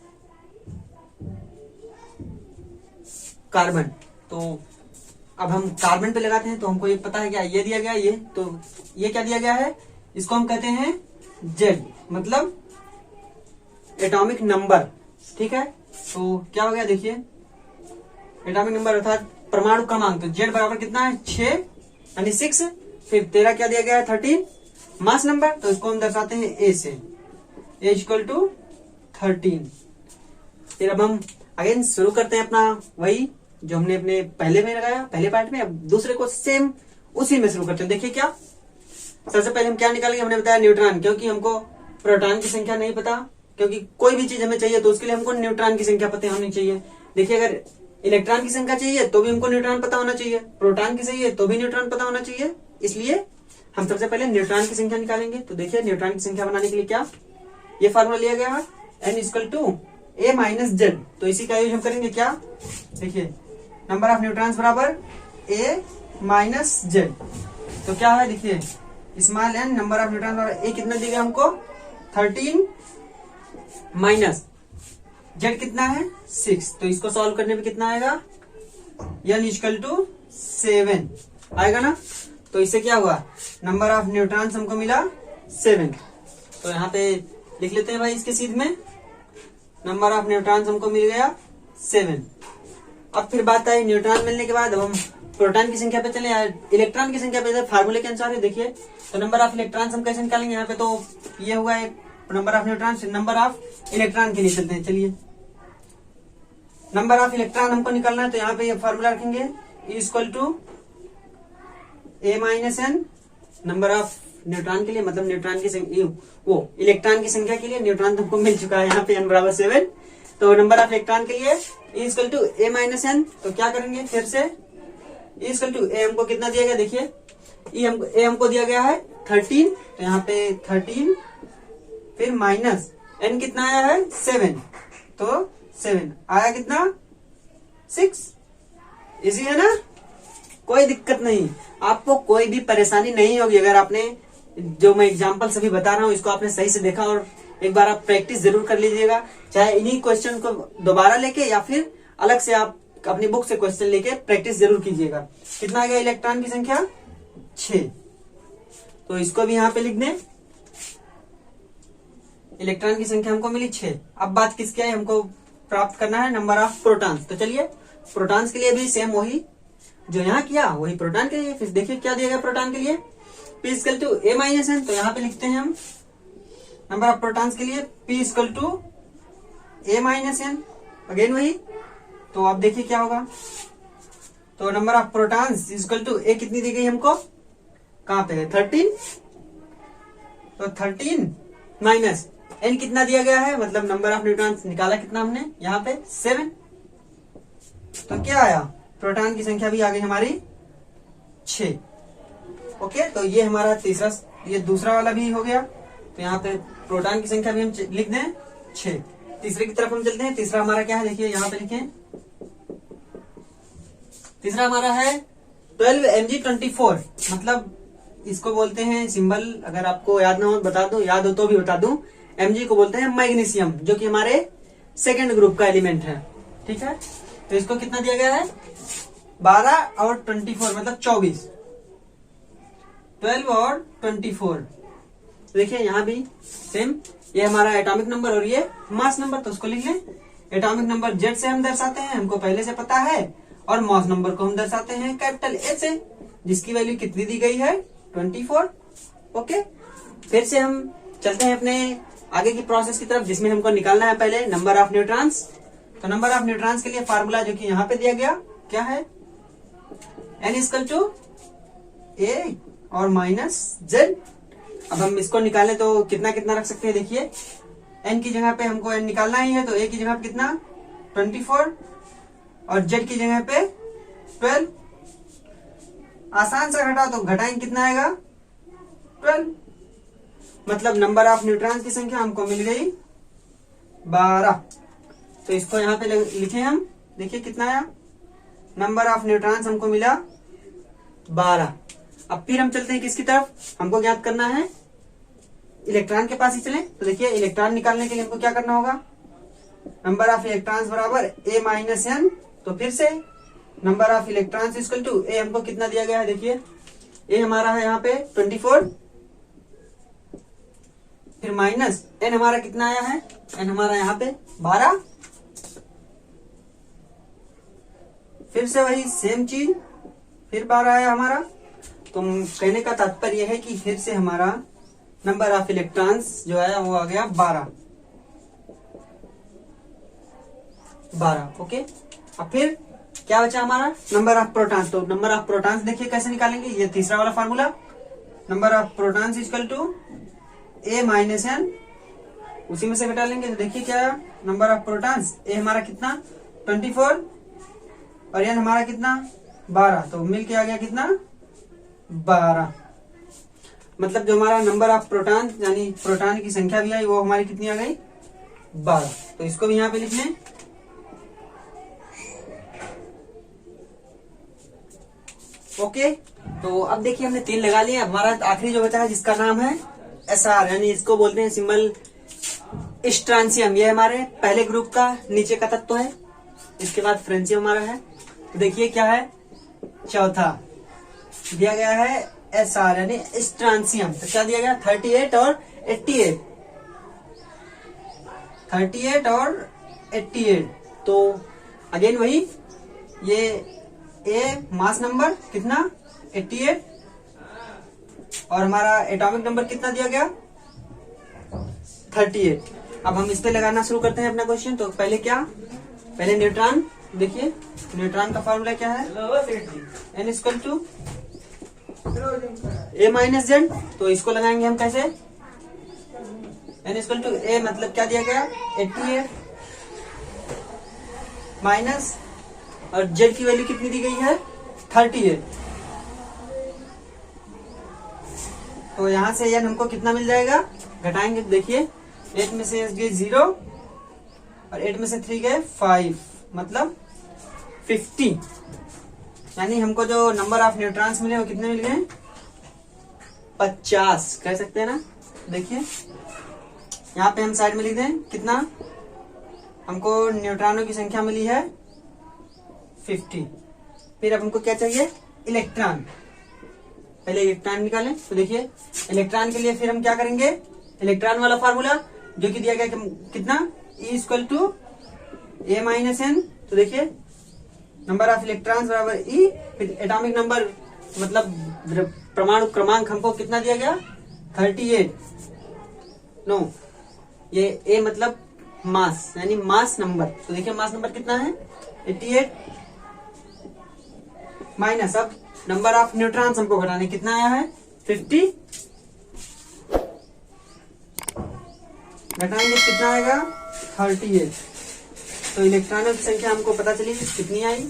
कार्बन। तो अब हम कार्बन पे लगाते हैं, तो हमको ये पता है क्या, ये दिया गया ये, तो ये क्या दिया गया है, इसको हम कहते हैं जेड, मतलब एटॉमिक नंबर। ठीक है, तो क्या हो गया, देखिए एटॉमिक नंबर अर्थात परमाणु क्रमांक, तो जेड बराबर कितना है 6 यानी 6। फिर 13 क्या दिया गया है 13 मास नंबर, तो इसको हम दर्शाते हैं ए से, ए इक्वल टू 13। फिर अब हम अगेन शुरू करते हैं अपना वही जो हमने अपने पहले में लगाया, पहले पार्ट में। अब दूसरे को सेम उसी में शुरू करते हैं। देखिए क्या, सबसे पहले हम क्या निकालेंगे, हमने बताया न्यूट्रॉन, क्योंकि हमको प्रोटॉन की संख्या नहीं पता, क्योंकि कोई भी चीज हमें चाहिए तो उसके लिए हमको न्यूट्रॉन की संख्या पता होनी चाहिए। देखिए अगर इलेक्ट्रॉन की संख्या चाहिए तो भी हमको न्यूट्रॉन पता होना चाहिए, प्रोटॉन की चाहिए तो भी न्यूट्रॉन पता होना चाहिए, इसलिए हम सबसे पहले न्यूट्रॉन की संख्या निकालेंगे। तो देखिए न्यूट्रॉन की संख्या बनाने के लिए क्या, ये फार्मूला लिया गया है N equal to A minus Z, तो इसी का यूज हम करेंगे। क्या, देखिए नंबर ऑफ न्यूट्रॉन्स बराबर ए माइनस जेड, तो क्या है, देखिए small N number of neutron बराबर ए कितना दिया हमको 13 माइनस जेड कितना है 6, तो इसको सॉल्व करने पे कितना आएगा, एन इक्वल टू 7 आएगा ना। तो इससे क्या हुआ, नंबर ऑफ न्यूट्रॉन्स हमको मिला 7। तो यहाँ पे लिख लेते हैं भाई इसके सीध में, नंबर ऑफ न्यूट्रॉन्स हमको मिल गया 7। अब फिर बात आई न्यूट्रॉन मिलने के बाद अब हम प्रोटॉन की संख्या पे चले, इलेक्ट्रॉन की संख्या पे फार्मूले के अनुसार है। देखिए तो नंबर ऑफ इलेक्ट्रॉन्स हम कैसे निकालेंगे, यहाँ पे तो ये हुआ है number of neutron, number of electron के लिए चलते हैं। चलिए नंबर ऑफ इलेक्ट्रॉन हमको निकालना है, तो यहाँ पे ये फार्मूला रखेंगे equal to A minus N, number of neutron के लिए, मतलब न्यूट्रॉन की संख्या, वो इलेक्ट्रॉन की संख्या के लिए, न्यूट्रॉन हमको मिल चुका है यहाँ पे एन बराबर 7, तो नंबर ऑफ इलेक्ट्रॉन के लिए equal to A minus N. तो क्या करेंगे फिर से, इक्वल टू ए हमको कितना दिया गया, देखिए ए हमको दिया गया है 13, तो यहाँ पे 13 फिर माइनस एन कितना आया है 7, तो 7 आया कितना 6। इजी है ना, कोई दिक्कत नहीं, आपको कोई भी परेशानी नहीं होगी अगर आपने जो मैं एग्जांपल सभी बता रहा हूँ इसको आपने सही से देखा, और एक बार आप प्रैक्टिस जरूर कर लीजिएगा, चाहे इन्हीं क्वेश्चन को दोबारा लेके या फिर अलग से आप अपनी बुक से क्वेश्चन लेके प्रैक्टिस जरूर कीजिएगा। कितना आ गया इलेक्ट्रॉन की संख्या 6, तो इसको भी यहाँ पे लिख दें, इलेक्ट्रॉन की संख्या हमको मिली 6। अब बात किसकी है, हमको प्राप्त करना है नंबर ऑफ प्रोटॉन्स। तो चलिए प्रोटॉन्स के लिए भी सेम वही जो यहाँ किया वही प्रोटॉन के लिए। फिर देखिए क्या दिया गया प्रोटॉन के लिए, P equal to A minus N, तो यहाँ पे लिखते हैं हम नंबर ऑफ प्रोटॉन्स के लिए P equal to A minus N, again वही। तो अब देखिए क्या होगा, तो number of protons equal to A कितनी दी गई हमको, कहाँ पे है 13, तो 13 माइनस एन कितना दिया गया है, मतलब नंबर ऑफ न्यूट्रॉन्स निकाला कितना हमने यहाँ पे 7, तो क्या आया, प्रोटॉन की संख्या भी आ गई हमारी 6। ओके, तो ये हमारा तीसरा, ये दूसरा वाला भी हो गया, तो यहाँ पे प्रोटॉन की संख्या भी हम लिख दें 6। तीसरे की तरफ हम चलते हैं। तीसरा हमारा क्या है, देखिए यहाँ पे लिखे, तीसरा हमारा है 12Mg24, मतलब इसको बोलते हैं सिंबल, अगर आपको याद ना हो बता दो, याद हो तो भी बता दूं, Mg को बोलते हैं मैग्नीशियम, जो कि हमारे सेकंड ग्रुप का एलिमेंट है। ठीक है, तो इसको कितना दिया गया है, 12 और 24 मतलब 24, 12 और 24। देखिए यहाँ भी सेम, ये हमारा एटॉमिक नंबर और ये मास नंबर, तो उसको लिख लें। एटॉमिक नंबर जेड से हम दर्शाते हैं, हमको पहले से पता है, और मास नंबर को हम दर्शाते हैं कैपिटल ए से, जिसकी वैल्यू कितनी दी गई है, 24। ओके, फिर से हम चलते हैं अपने आगे की प्रोसेस की तरफ, जिसमें हमको निकालना है पहले नंबर ऑफ न्यूट्रॉन्स। तो नंबर ऑफ न्यूट्रॉन्स के लिए फार्मूला जो कि यहाँ पे दिया गया क्या है, n इक्वल टू ए और माइनस जेड। अब हम इसको निकालें तो कितना कितना रख सकते हैं, देखिए n की जगह पे हमको n निकालना ही है, तो a की जगह पे कितना 24 और z की जगह पे 12। आसान सा घटा, तो घटाएंगे कितना आएगा 12, मतलब नंबर ऑफ न्यूट्रॉन्स की संख्या हमको मिल गई 12। तो इसको यहाँ पे लिखे हम, देखिए कितना आया, नंबर ऑफ न्यूट्रॉन्स हमको मिला 12। अब फिर हम चलते हैं किसकी तरफ, हमको ज्ञात करना है इलेक्ट्रॉन के पास ही चलें। तो देखिए इलेक्ट्रॉन निकालने के लिए हमको क्या करना होगा, नंबर ऑफ इलेक्ट्रॉन्स बराबर a माइनस n। तो फिर से number of electrons equal to a, हमको कितना दिया गया है, देखिए a हमारा है यहाँ पे 24, फिर माइनस n हमारा कितना आया है, n हमारा यहाँ पे 12, फिर से वही सेम चीज, फिर 12 आया हमारा। तो कहने का तात्पर्य यह है कि फिर से हमारा नंबर ऑफ इलेक्ट्रॉन्स जो है वो आ गया 12। ओके, अब फिर क्या बचा हमारा, नंबर ऑफ प्रोटॉन्स। तो नंबर ऑफ प्रोटॉन्स देखिए कैसे निकालेंगे, ये तीसरा वाला formula, number of protons equal to a minus n, उसी में से घटा लेंगे। तो देखिए क्या, नंबर ऑफ प्रोटॉन्स a हमारा कितना 24 और n हमारा कितना 12, तो मिल के आ गया कितना 12। मतलब जो हमारा नंबर ऑफ प्रोटॉन यानी प्रोटॉन की संख्या भी आई, वो हमारी कितनी आ गई 12। तो इसको भी यहाँ पे लिख लें। ओके, तो अब देखिए हमने 3 लगा लिए, हमारा आखिरी जो बचा है जिसका नाम है SR, यानी इसको बोलते हैं सिंबल स्ट्रांसियम। ये हमारे पहले ग्रुप का नीचे का तत्व है, इसके बाद फ्रेंसियम हमारा है। तो देखिए क्या है, चौथा दिया गया है SR यानी स्ट्रांसियम। तो क्या दिया गया 38 और 88, 38 और 88। तो अगेन वही, ये A मास नंबर कितना 88 और हमारा एटॉमिक नंबर कितना दिया गया 38। अब हम इस पे लगाना शुरू करते हैं अपना क्वेश्चन। तो पहले क्या, पहले न्यूट्रॉन, देखिए न्यूट्रॉन का फॉर्मूला क्या है, n equal to a minus Z. तो इसको लगाएंगे हम कैसे, n इक्वल टू a मतलब क्या दिया गया 88 माइनस, और z की वैल्यू कितनी दी गई है 38। तो यहां से n हमको कितना मिल जाएगा, घटाएंगे तो देखिए 8 में से गए 0 और 8 में से 3 गए 5, मतलब 50। यानी हमको जो नंबर ऑफ न्यूट्रॉन्स मिले वो कितने मिल गए 50 कह सकते हैं ना। देखिए यहाँ पे हम साइड में लिख दें कितना, हमको न्यूट्रॉनों की संख्या मिली है 50। फिर अब हमको क्या चाहिए, इलेक्ट्रॉन। पहले इलेक्ट्रॉन निकालें। तो देखिए इलेक्ट्रॉन के लिए फिर हम क्या करेंगे, इलेक्ट्रॉन वाला फार्मूला जो कि दिया गया कितना, E equal to A minus n। तो देखिए नंबर ऑफ इलेक्ट्रॉन्स बराबर E, फिर एटॉमिक नंबर मतलब परमाणु क्रमांक हमको कितना दिया गया 38। नो, ये A मतलब मास यानी मास नंबर। तो देखिए मास नंबर कितना है 88 माइनस, अब नंबर ऑफ न्यूट्रॉन्स हमको घटाने कितना आया है 50, घटाएंगे कितना आएगा 38। तो इलेक्ट्रॉनों की संख्या हमको पता चली कितनी आई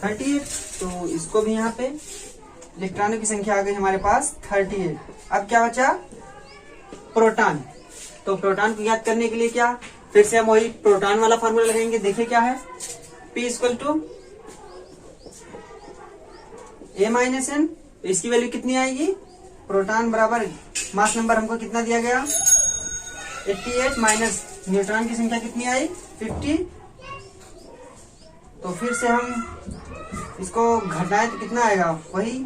38। तो इसको भी यहाँ पे इलेक्ट्रॉनों की संख्या आ गई हमारे पास 38। अब क्या बचा प्रोटॉन। तो तो प्रोटॉन को ज्ञात करने के लिए क्या, फिर से हम वही प्रोटॉन वाला फॉर्मूला लगाएंगे। देखिए क्या है, P equal to A minus N. इसकी वैल्यू कितनी आएगी, प्रोटॉन बराबर मास नंबर हमको कितना दिया गया 88 माइनस न्यूट्रॉन की संख्या कितनी आई 50। तो फिर से हम इसको घटाएं तो कितना आएगा, वही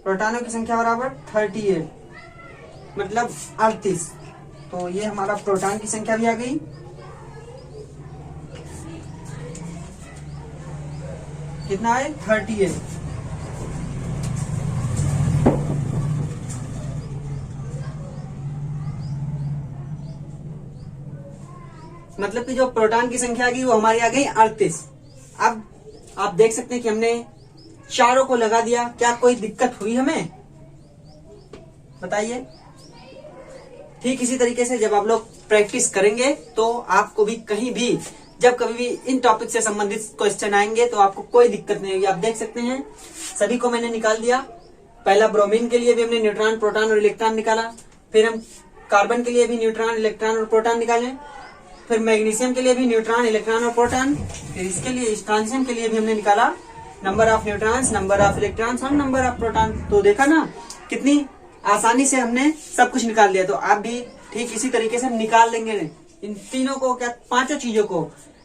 प्रोटॉनों की संख्या बराबर 38 मतलब 38। तो ये हमारा प्रोटॉन की संख्या भी आ गई। कितना है 38। मतलब कि जो प्रोटॉन की संख्या आ गई वो हमारी आ गई 38। अब आप देख सकते हैं कि हमने चारों को लगा दिया, क्या कोई दिक्कत हुई हमें, बताइए। ठीक इसी तरीके से जब आप लोग प्रैक्टिस करेंगे तो आपको भी कहीं भी जब कभी भी इन टॉपिक से संबंधित क्वेश्चन आएंगे तो आपको कोई दिक्कत नहीं होगी। आप देख सकते हैं सभी को मैंने निकाल दिया। पहला ब्रोमीन के लिए भी हमने न्यूट्रॉन, प्रोटॉन और इलेक्ट्रॉन निकाला, फिर हम कार्बन के लिए भी न्यूट्रॉन, इलेक्ट्रॉन और प्रोटॉन निकाले, फिर मैग्नीशियम के लिए भी न्यूट्रॉन, इलेक्ट्रॉन और प्रोटॉन, फिर इसके लिए स्ट्रांसियम के लिए भी हमने निकाला number of neutrons, number of electrons और नंबर ऑफ प्रोटॉन। तो देखा ना कितनी आसानी से हमने सब कुछ निकाल लिया। तो आप भी ठीक इसी तरीके से निकाल लेंगे इन तीनों को, क्या पांचों चीजों को।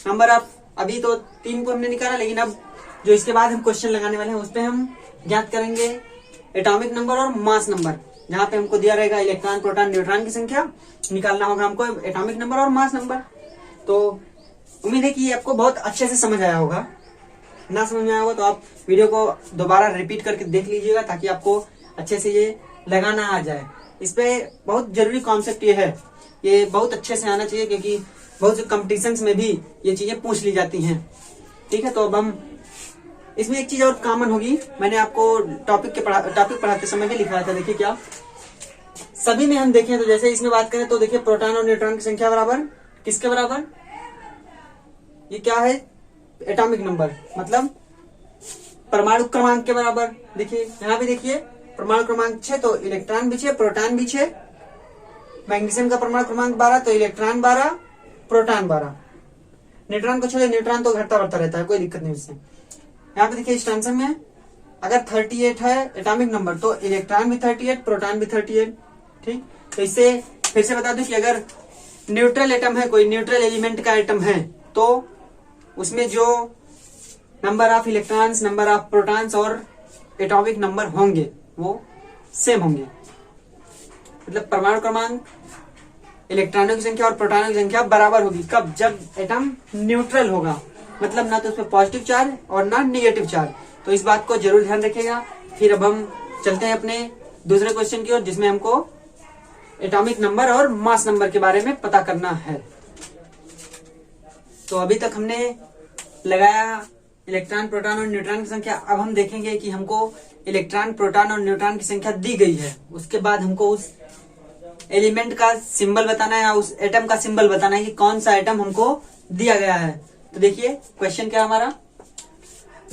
नंबर ऑफ अभी तो 3 को हमने निकाला, लेकिन अब जो इसके बाद हम क्वेश्चन लगाने वाले हैं उस पर हम ज्ञात करेंगे एटॉमिक नंबर और मास नंबर। जहां पे हमको दिया रहेगा इलेक्ट्रॉन, प्रोटॉन, न्यूट्रॉन की संख्या, निकालना होगा हमको एटॉमिक नंबर और मास नंबर। तो उम्मीद है कि आपको बहुत अच्छे से समझ आया होगा। ना समझ में आया होगा तो आप वीडियो को दोबारा रिपीट करके देख लीजिएगा ताकि आपको अच्छे से ये लगाना आ जाए। इस पे बहुत जरूरी कॉन्सेप्ट ये है, ये बहुत अच्छे से आना चाहिए क्योंकि बहुत से कॉम्पिटिशन्स में भी ये चीजें पूछ ली जाती हैं। ठीक है, तो अब हम इसमें एक चीज और कॉमन होगी, मैंने आपको टॉपिक पढ़ाते समय भी लिखा था। देखिए क्या सभी में हम देखें तो जैसे इसमें बात करें तो देखिए प्रोटॉन और न्यूट्रॉन की संख्या बराबर किसके बराबर, ये क्या है एटॉमिक नंबर, मतलब परमाणु क्रमांक के बराबर। देखिए यहाँ भी देखिए परमाणु क्रमांक 6 तो इलेक्ट्रॉन भी 6, प्रोटॉन भी 6। मैग्नीशियम का परमाणु क्रमांक 12 तो इलेक्ट्रॉन 12, प्रोटॉन 12। न्यूट्रॉन को छोड़िए, न्यूट्रॉन तो घटता बढ़ता रहता है, कोई दिक्कत नहीं उससे। यहाँ पे देखिए स्ट्रांसियम में अगर 38 है एटॉमिक नंबर तो इलेक्ट्रॉन भी 38, प्रोटॉन भी 38। ठीक, तो इससे फिर से बता दूं कि अगर न्यूट्रल एटम है, कोई न्यूट्रल एलिमेंट का एटम है तो उसमें जो number of electrons, number of protons और एटॉमिक नंबर होंगे वो सेम होंगे। मतलब परमाणु क्रमांक, इलेक्ट्रॉनों की संख्या और प्रोटॉनों की संख्या बराबर होगी। कब, जब एटम न्यूट्रल होगा, मतलब ना तो उसमें पॉजिटिव चार्ज और ना निगेटिव चार्ज। तो इस बात को जरूर ध्यान रखिएगा। फिर अब हम चलते हैं अपने दूसरे क्वेश्चन की ओर जिसमें हमको एटॉमिक नंबर और मास नंबर के बारे में पता करना है। तो अभी तक हमने लगाया इलेक्ट्रॉन, प्रोटॉन और न्यूट्रॉन की संख्या। अब हम देखेंगे कि हमको इलेक्ट्रॉन, प्रोटॉन और न्यूट्रॉन की संख्या दी गई है, उसके बाद हमको उस एलिमेंट का सिंबल बताना है, उस एटम का सिंबल बताना है कि कौन सा एटम हमको दिया गया है। तो देखिए क्वेश्चन क्या हमारा,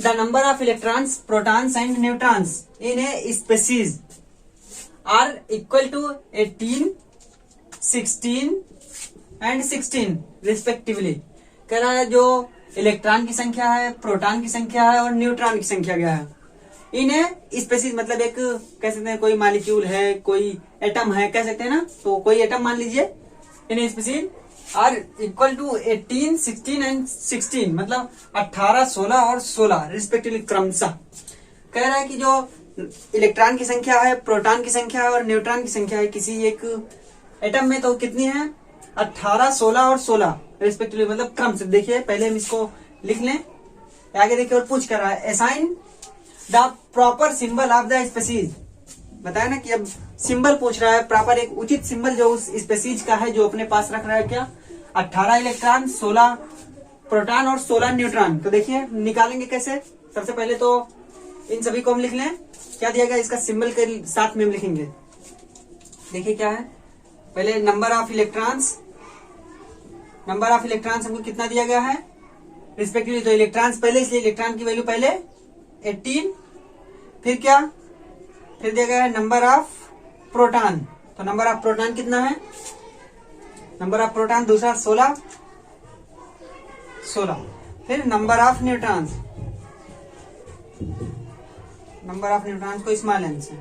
the number of electrons, protons and neutrons in a species are equal to 18, 16 and 16 respectively. कह रहा है जो इलेक्ट्रॉन की संख्या है, प्रोटॉन की संख्या है और न्यूट्रॉन की संख्या क्या है, इन्हें स्पेसीज मतलब एक कह सकते हैं कोई मॉलिक्यूल है, कोई एटम है, कह सकते हैं ना। तो कोई एटम मान लीजिए, इन्हें species are equal to 18, 16 and 16 मतलब 18, 16 और 16 रिस्पेक्टिवली क्रमशः। कह रहा है कि जो इलेक्ट्रॉन की संख्या है, प्रोटॉन की संख्या है और न्यूट्रॉन की संख्या है किसी एक एटम में, तो कितनी है 18, 16 और 16 रिस्पेक्टिवली मतलब क्रम से। देखिए पहले हम इसको लिख लें, आगे देखिए और पूछ कर रहा है assign the proper symbol of the species. बताया ना कि अब सिंबल पूछ रहा है, प्रॉपर एक उचित सिंबल जो उस स्पेसीज का है जो अपने पास रख रहा है। क्या 18 इलेक्ट्रॉन, 16 प्रोटॉन और 16 न्यूट्रॉन। तो देखिए निकालेंगे कैसे। सबसे पहले तो इन सभी को हम लिख लें, क्या दिया गया इसका सिंबल के साथ में हम लिखेंगे। देखिए क्या है, पहले number of electrons, number of electrons हमको कितना दिया गया है रिस्पेक्टिवली, तो इलेक्ट्रॉन्स पहले, इसलिए इलेक्ट्रॉन की वैल्यू पहले 18। फिर क्या, फिर दिया गया है नंबर ऑफ प्रोटॉन, तो नंबर ऑफ प्रोटॉन कितना है नंबर ऑफ प्रोटॉन, दूसरा 16। फिर number of neutrons, number of neutrons को स्मॉल n से,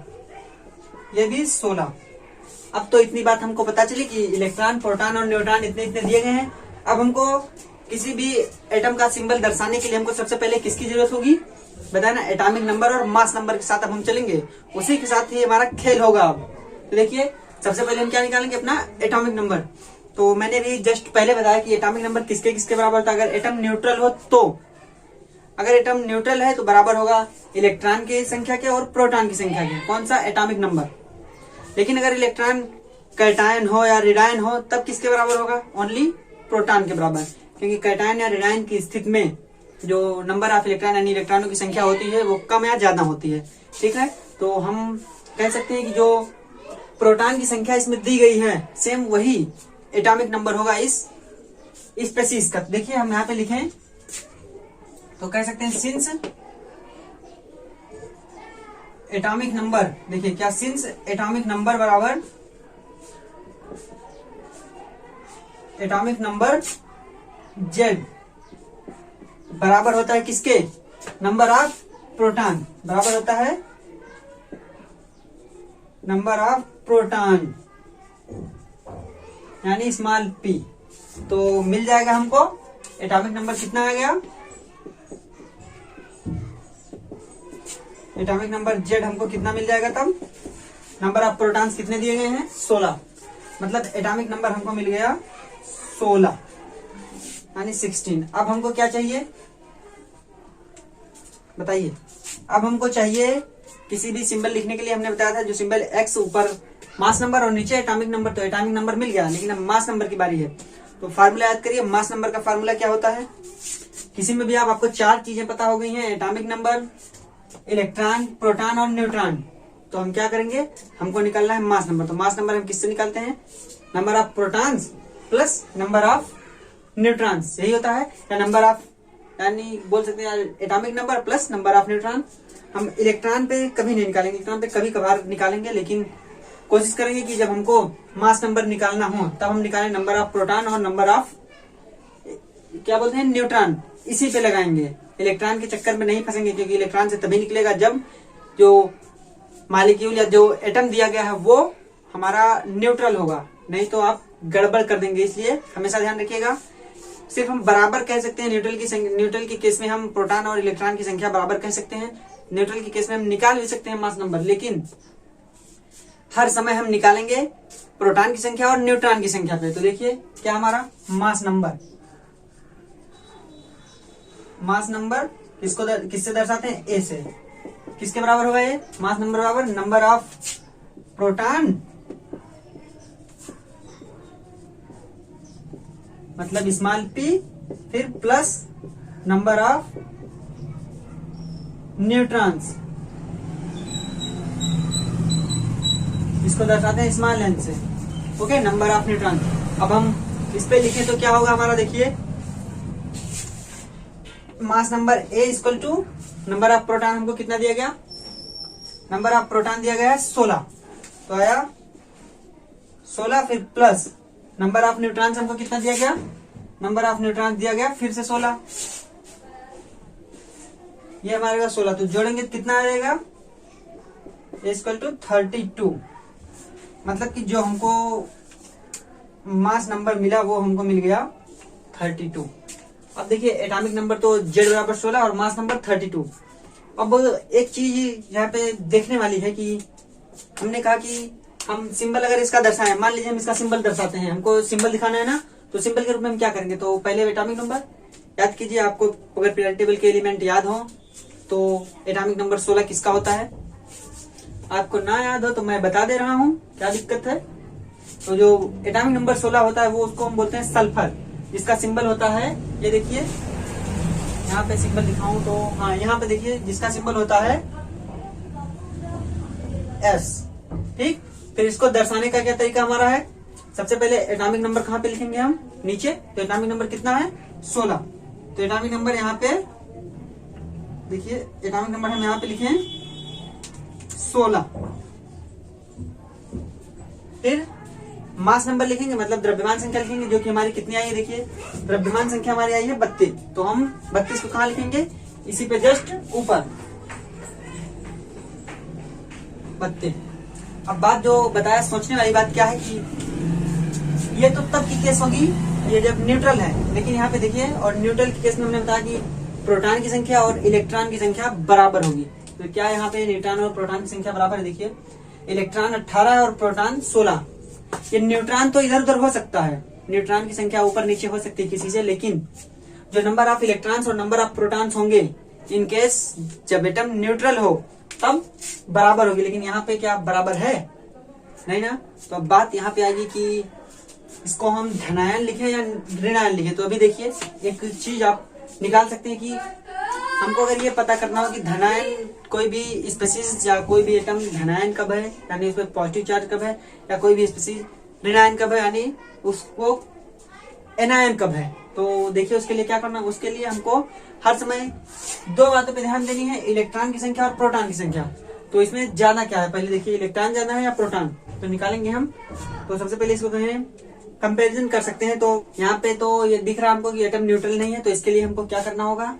ये भी 16। अब तो इतनी बात हमको पता चली कि इलेक्ट्रॉन, प्रोटॉन और न्यूट्रॉन इतने इतने दिए गए हैं। अब हमको किसी भी एटम का सिंबल दर्शाने के लिए हमको सबसे पहले किसकी जरूरत होगी, बताना, एटॉमिक नंबर और मास नंबर के साथ अब हम चलेंगे, उसी के साथ ही हमारा खेल होगा। अब तो देखिए, सबसे पहले हम क्या निकालेंगे, अपना एटॉमिक नंबर। तो मैंने भी जस्ट पहले बताया कि एटॉमिक नंबर किसके किसके बराबर होता है। अगर एटम न्यूट्रल हो तो, अगर एटम न्यूट्रल है तो बराबर होगा इलेक्ट्रॉन की संख्या के और प्रोटॉन की संख्या के, कौन सा, एटॉमिक नंबर। लेकिन अगर इलेक्ट्रॉन कैटायन हो या रेडायन हो तब किसके बराबर होगा, ओनली प्रोटॉन के बराबर, क्योंकि कैटायन या रेडायन की स्थिति में जो नंबर ऑफ इलेक्ट्रॉन यानी इलेक्ट्रॉनों की संख्या होती है वो कम या ज्यादा होती है। ठीक है, तो हम कह सकते हैं कि जो प्रोटॉन की संख्या इसमें दी गई है सेम वही एटॉमिक नंबर होगा इस स्पेसीज का। देखिए हम यहाँ पे लिखें तो कह सकते हैं सिंस एटॉमिक नंबर, देखिए क्या, सिंस एटॉमिक नंबर बराबर एटॉमिक नंबर जेड बराबर होता है किसके, नंबर ऑफ प्रोटॉन बराबर होता है नंबर ऑफ प्रोटॉन यानी स्मॉल पी। तो मिल जाएगा हमको एटॉमिक नंबर कितना आ गया, एटॉमिक नंबर जेड हमको कितना मिल जाएगा तब, नंबर ऑफ प्रोटॉन्स कितने दिए गए हैं, 16, मतलब एटॉमिक नंबर हमको मिल गया 16 यानी 16। अब हमको क्या चाहिए बताइए, अब हमको चाहिए किसी भी सिंबल लिखने के लिए, हमने बताया था जो सिंबल एक्स ऊपर मास नंबर और नीचे एटॉमिक नंबर, तो एटॉमिक नंबर मिल गया, लेकिन अब मास नंबर की बारी है। तो फार्मूला याद करिए, मास नंबर का फार्मूला क्या होता है, किसी में भी आप, आपको 4 चीजें पता हो गई हैं, एटॉमिक नंबर, इलेक्ट्रॉन, प्रोटॉन और न्यूट्रॉन। तो हम क्या करेंगे, हमको निकालना है मास नंबर। तो मास नंबर हम किससे निकालते हैं, number of protons plus number of neutrons, यही होता है, या नंबर ऑफ, यानी बोल सकते हैं atomic number plus number of neutron. हम इलेक्ट्रॉन पे कभी नहीं निकालेंगे, इलेक्ट्रॉन पे कभी कभार निकालेंगे, लेकिन कोशिश करेंगे कि जब हमको मास नंबर निकालना हो तब हम निकालें नंबर ऑफ प्रोटॉन और नंबर ऑफ क्या बोलते हैं न्यूट्रॉन, इसी पे लगाएंगे। इलेक्ट्रॉन के चक्कर में नहीं फंसेंगे, क्योंकि इलेक्ट्रॉन से तभी निकलेगा जब जो मॉलिक्यूल या जो एटम दिया गया है वो हमारा न्यूट्रल होगा, नहीं तो आप गड़बड़ कर देंगे। इसलिए हमेशा ध्यान रखिएगा, सिर्फ हम बराबर कह सकते हैं, न्यूट्रल के केस में हम प्रोटॉन और इलेक्ट्रॉन की संख्या बराबर कह सकते हैं, न्यूट्रल के केस में हम निकाल भी सकते हैं मास नंबर, लेकिन हर समय हम निकालेंगे प्रोटॉन की संख्या और न्यूट्रॉन की संख्या पे। तो देखिए क्या हमारा मास नंबर, मास नंबर इसको किससे दर्शाते हैं, ए से, किसके बराबर होगा ये, मास नंबर बराबर नंबर ऑफ प्रोटॉन मतलब स्मॉल पी, फिर प्लस नंबर ऑफ न्यूट्रॉन्स, इसको दर्शाते हैं स्मॉल एन से, ओके, नंबर ऑफ न्यूट्रॉन। अब हम इस पे लिखें तो क्या होगा हमारा, देखिए mass number A equal to number of proton, हमको कितना दिया गया, नंबर ऑफ प्रोटॉन दिया गया है 16, तो आया 16, फिर प्लस नंबर ऑफ न्यूट्रॉन्स हमको कितना दिया गया, नंबर ऑफ न्यूट्रॉन्स दिया गया फिर से 16, ये हमारे 16, तो जोड़ेंगे कितना आ जाएगा, इक्वल टू 32, मतलब कि जो हमको मास नंबर मिला वो हमको मिल गया 32। अब देखिए एटॉमिक नंबर तो जेड बराबर 16 और मास नंबर 32। अब एक चीज यहाँ पे देखने वाली है कि हमने कहा कि हम सिंबल अगर इसका दर्शाएं, मान लीजिए हम इसका सिंबल दर्शाते हैं, हमको सिंबल दिखाना है ना, तो सिंबल के रूप में हम क्या करेंगे, तो पहले एटॉमिक नंबर याद कीजिए, आपको अगर पीरियड टेबल के एलिमेंट याद हो तो एटॉमिक नंबर 16 किसका होता है, आपको ना याद हो तो मैं बता दे रहा हूँ, क्या दिक्कत है। तो जो एटॉमिक नंबर 16 होता है वो उसको हम बोलते हैं सल्फर, जिसका सिंबल होता है, ये देखिए यहाँ पे सिंबल दिखाऊं तो, हाँ यहाँ पे देखिए जिसका सिंबल होता है एस, ठीक। फिर इसको दर्शाने का क्या तरीका हमारा है, सबसे पहले एटॉमिक नंबर कहाँ पे लिखेंगे हम, नीचे, तो एटॉमिक नंबर कितना है 16, तो एटॉमिक नंबर यहाँ पे देखिए, एटॉमिक नंबर हम यहाँ पे लिखे 16, फिर मास नंबर लिखेंगे, मतलब द्रव्यमान संख्या लिखेंगे, जो कि हमारी कितनी आई है, देखिए द्रव्यमान संख्या हमारी आई है 32। तो हम 32 को कहाँ लिखेंगे, इसी पे जस्ट ऊपर 32। अब बात जो बताया, सोचने वाली बात क्या है कि ये तो तब की केस होगी ये जब न्यूट्रल है, लेकिन यहाँ पे देखिए, और न्यूट्रल के केस में हमने बताया कि प्रोटॉन की संख्या और इलेक्ट्रॉन की संख्या बराबर होगी। तो क्या यहाँ पे न्यूट्रॉन और प्रोटॉन की संख्या बराबर है, देखिए इलेक्ट्रॉन 18 और प्रोटॉन 16। ये न्यूट्रॉन तो इधर उधर हो सकता है, न्यूट्रॉन की संख्या ऊपर नीचे हो सकती है किसी से, लेकिन जो नंबर ऑफ इलेक्ट्रॉन्स और नंबर ऑफ प्रोटॉन्स होंगे इन केस जब एटम न्यूट्रल हो तब बराबर होगी। लेकिन यहाँ पे क्या बराबर है, नहीं ना। तो अब बात यहाँ पे आएगी कि इसको हम धनायन लिखे या ऋणायन लिखे। तो अभी देखिए एक चीज आप निकाल सकते हैं कि हमको अगर ये पता करना हो कि धनायन कोई भी स्पीसीज या कोई भी एटम धनायन कब है, यानी उसमें पॉजिटिव चार्ज कब है, या कोई भी स्पीसीज ऋणायन कब है, यानी उसको एनायन कब है। तो देखिए उसके लिए क्या करना, उसके लिए हमको हर समय दो बातों पे ध्यान देनी है, इलेक्ट्रॉन की संख्या और प्रोटॉन की संख्या। तो इसमें ज्यादा क्या है, पहले देखिए इलेक्ट्रॉन ज्यादा है या प्रोटॉन, तो निकालेंगे हम। तो सबसे पहले इसको कहें कंपैरिजन कर सकते हैं। तो यहाँ पे तो ये दिख रहा है हमको कि एटम न्यूट्रल नहीं है, तो इसके लिए हमको क्या करना होगा,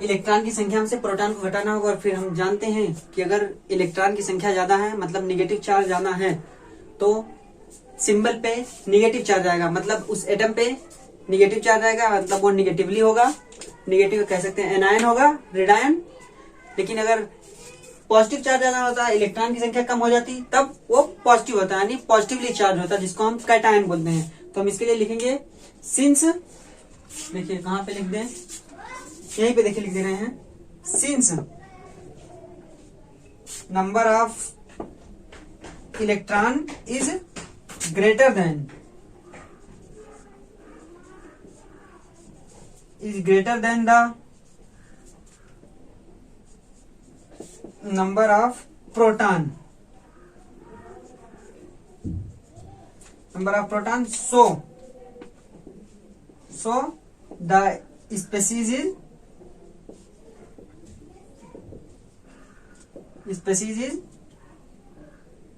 इलेक्ट्रॉन की संख्या में से प्रोटॉन को घटाना होगा। और फिर हम जानते हैं कि अगर इलेक्ट्रॉन की संख्या ज्यादा है, मतलब निगेटिव चार्ज ज्यादा है, तो सिंबल पे निगेटिव चार्ज आएगा, मतलब उस एटम पे निगेटिव चार्ज आएगा, मतलब वो निगेटिवली होगा, निगेटिव कह सकते हैं एनायन होगा, ऋणायन। लेकिन अगर पॉजिटिव चार्ज ज्यादा होता है, इलेक्ट्रॉन की संख्या कम हो जाती, तब वो पॉजिटिव होता है, यानी पॉजिटिवली चार्ज होता है, जिसको हम कैटायन बोलते हैं। तो हम इसके लिए लिखेंगे सिंस, देखिए कहाँ पे लिख दें, यहीं पे देखिए लिख दे रहे हैं, since number of electron is greater than the number of proton, so the species is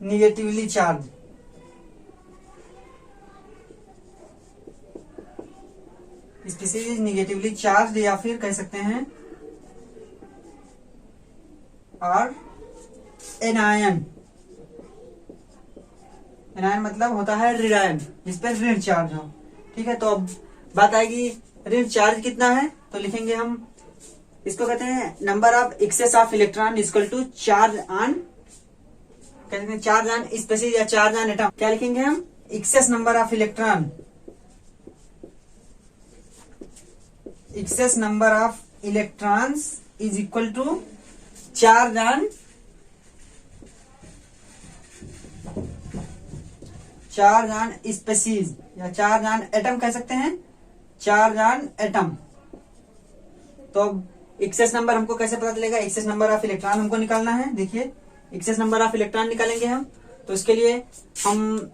negatively charged, या फिर कह सकते हैं और एनायन मतलब होता है ऋणायन, जिस पर ऋण चार्ज हो। ठीक है, तो अब बात आएगी ऋण चार्ज कितना है, तो लिखेंगे हम, इसको कहते हैं number of excess of electron equal to charge on, कहते हैं चार्ज ऑन स्पीसीज या चार्ज ऑन एटम। क्या लिखेंगे हम, excess number of electrons is equal to charge on species या चार्ज ऑन एटम कह सकते हैं, चार्ज ऑन एटम। तो अब एक्सेस नंबर हमको कैसे पता चलेगा, एक्सेस नंबर ऑफ इलेक्ट्रॉन हमको निकालना है। देखिए एक्सेस नंबर ऑफ इलेक्ट्रॉन निकालेंगे हम, तो इसके लिए हम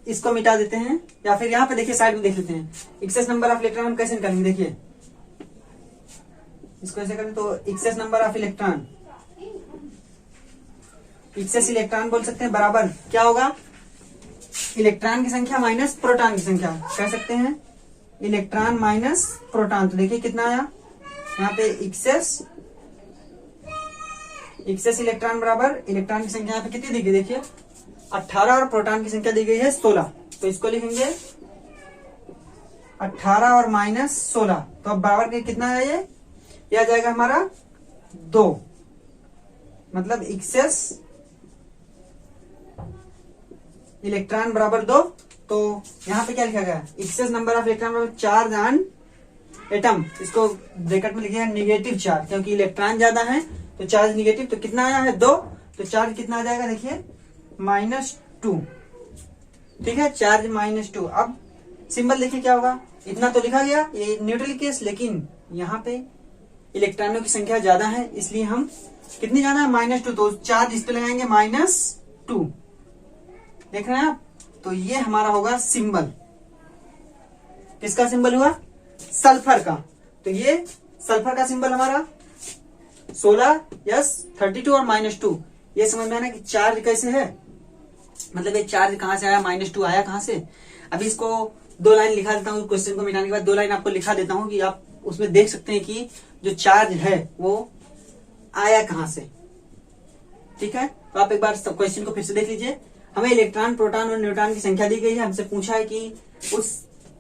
इसको मिटा देते हैं, या फिर यहाँ पे देखिए साइड में देख लेते हैं एक्सेस नंबर ऑफ इलेक्ट्रॉन हम कैसे निकालेंगे। देखिए इसको ऐसे करें तो excess number of electron, excess electron बोल सकते हैं, बराबर क्या होगा, इलेक्ट्रॉन की संख्या माइनस प्रोटॉन की संख्या, कह सकते हैं इलेक्ट्रॉन माइनस प्रोटॉन। तो देखिए कितना आया यहाँ पे, एक्सेस इलेक्ट्रॉन बराबर इलेक्ट्रॉन की संख्या यहाँ पे कितनी दी गई, देखिए 18 और प्रोटॉन की संख्या दी गई है 16। तो इसको लिखेंगे 18 और माइनस 16, तो अब बराबर के कितना है, ये आ जाएगा हमारा 2, मतलब एक्सेस इलेक्ट्रॉन बराबर 2। तो यहाँ पे क्या लिखा गया, एक्सेस नंबर ऑफ इलेक्ट्रॉन बराबर चार्ज ऑन एटम, इसको ब्रैकेट में लिखिए निगेटिव चार्ज, क्योंकि इलेक्ट्रॉन ज्यादा है तो चार्ज निगेटिव। तो कितना आया है 2, तो चार्ज कितना आ जाएगा, देखिए -2। ठीक है, चार्ज -2। अब सिंबल देखिए क्या होगा, इतना तो लिखा गया, ये न्यूट्रल केस, लेकिन यहाँ पे इलेक्ट्रॉनों की संख्या ज्यादा है, इसलिए हम कितनी ज्यादा है, -2, तो चार्ज इस पे लगाएंगे -2। देख रहे हैं आप, तो ये हमारा होगा सिंबल, किसका सिंबल हुआ, सल्फर का। तो ये सल्फर का सिंबल हमारा 16 यस 32 और -2। ये समझ में आना कि चार्ज कैसे है, मतलब ये चार्ज कहाँ से आया, -2 आया कहाँ से। अभी इसको 2 लाइन लिखा देता हूँ, क्वेश्चन को मिटाने के बाद 2 लाइन आपको लिखा देता हूँ कि आप उसमें देख सकते हैं कि जो चार्ज है वो आया कहाँ से। ठीक है, तो आप एक बार क्वेश्चन को फिर से देख लीजिए। हमें इलेक्ट्रॉन, प्रोटॉन और न्यूट्रॉन की संख्या दी गई है। हमसे पूछा है कि उस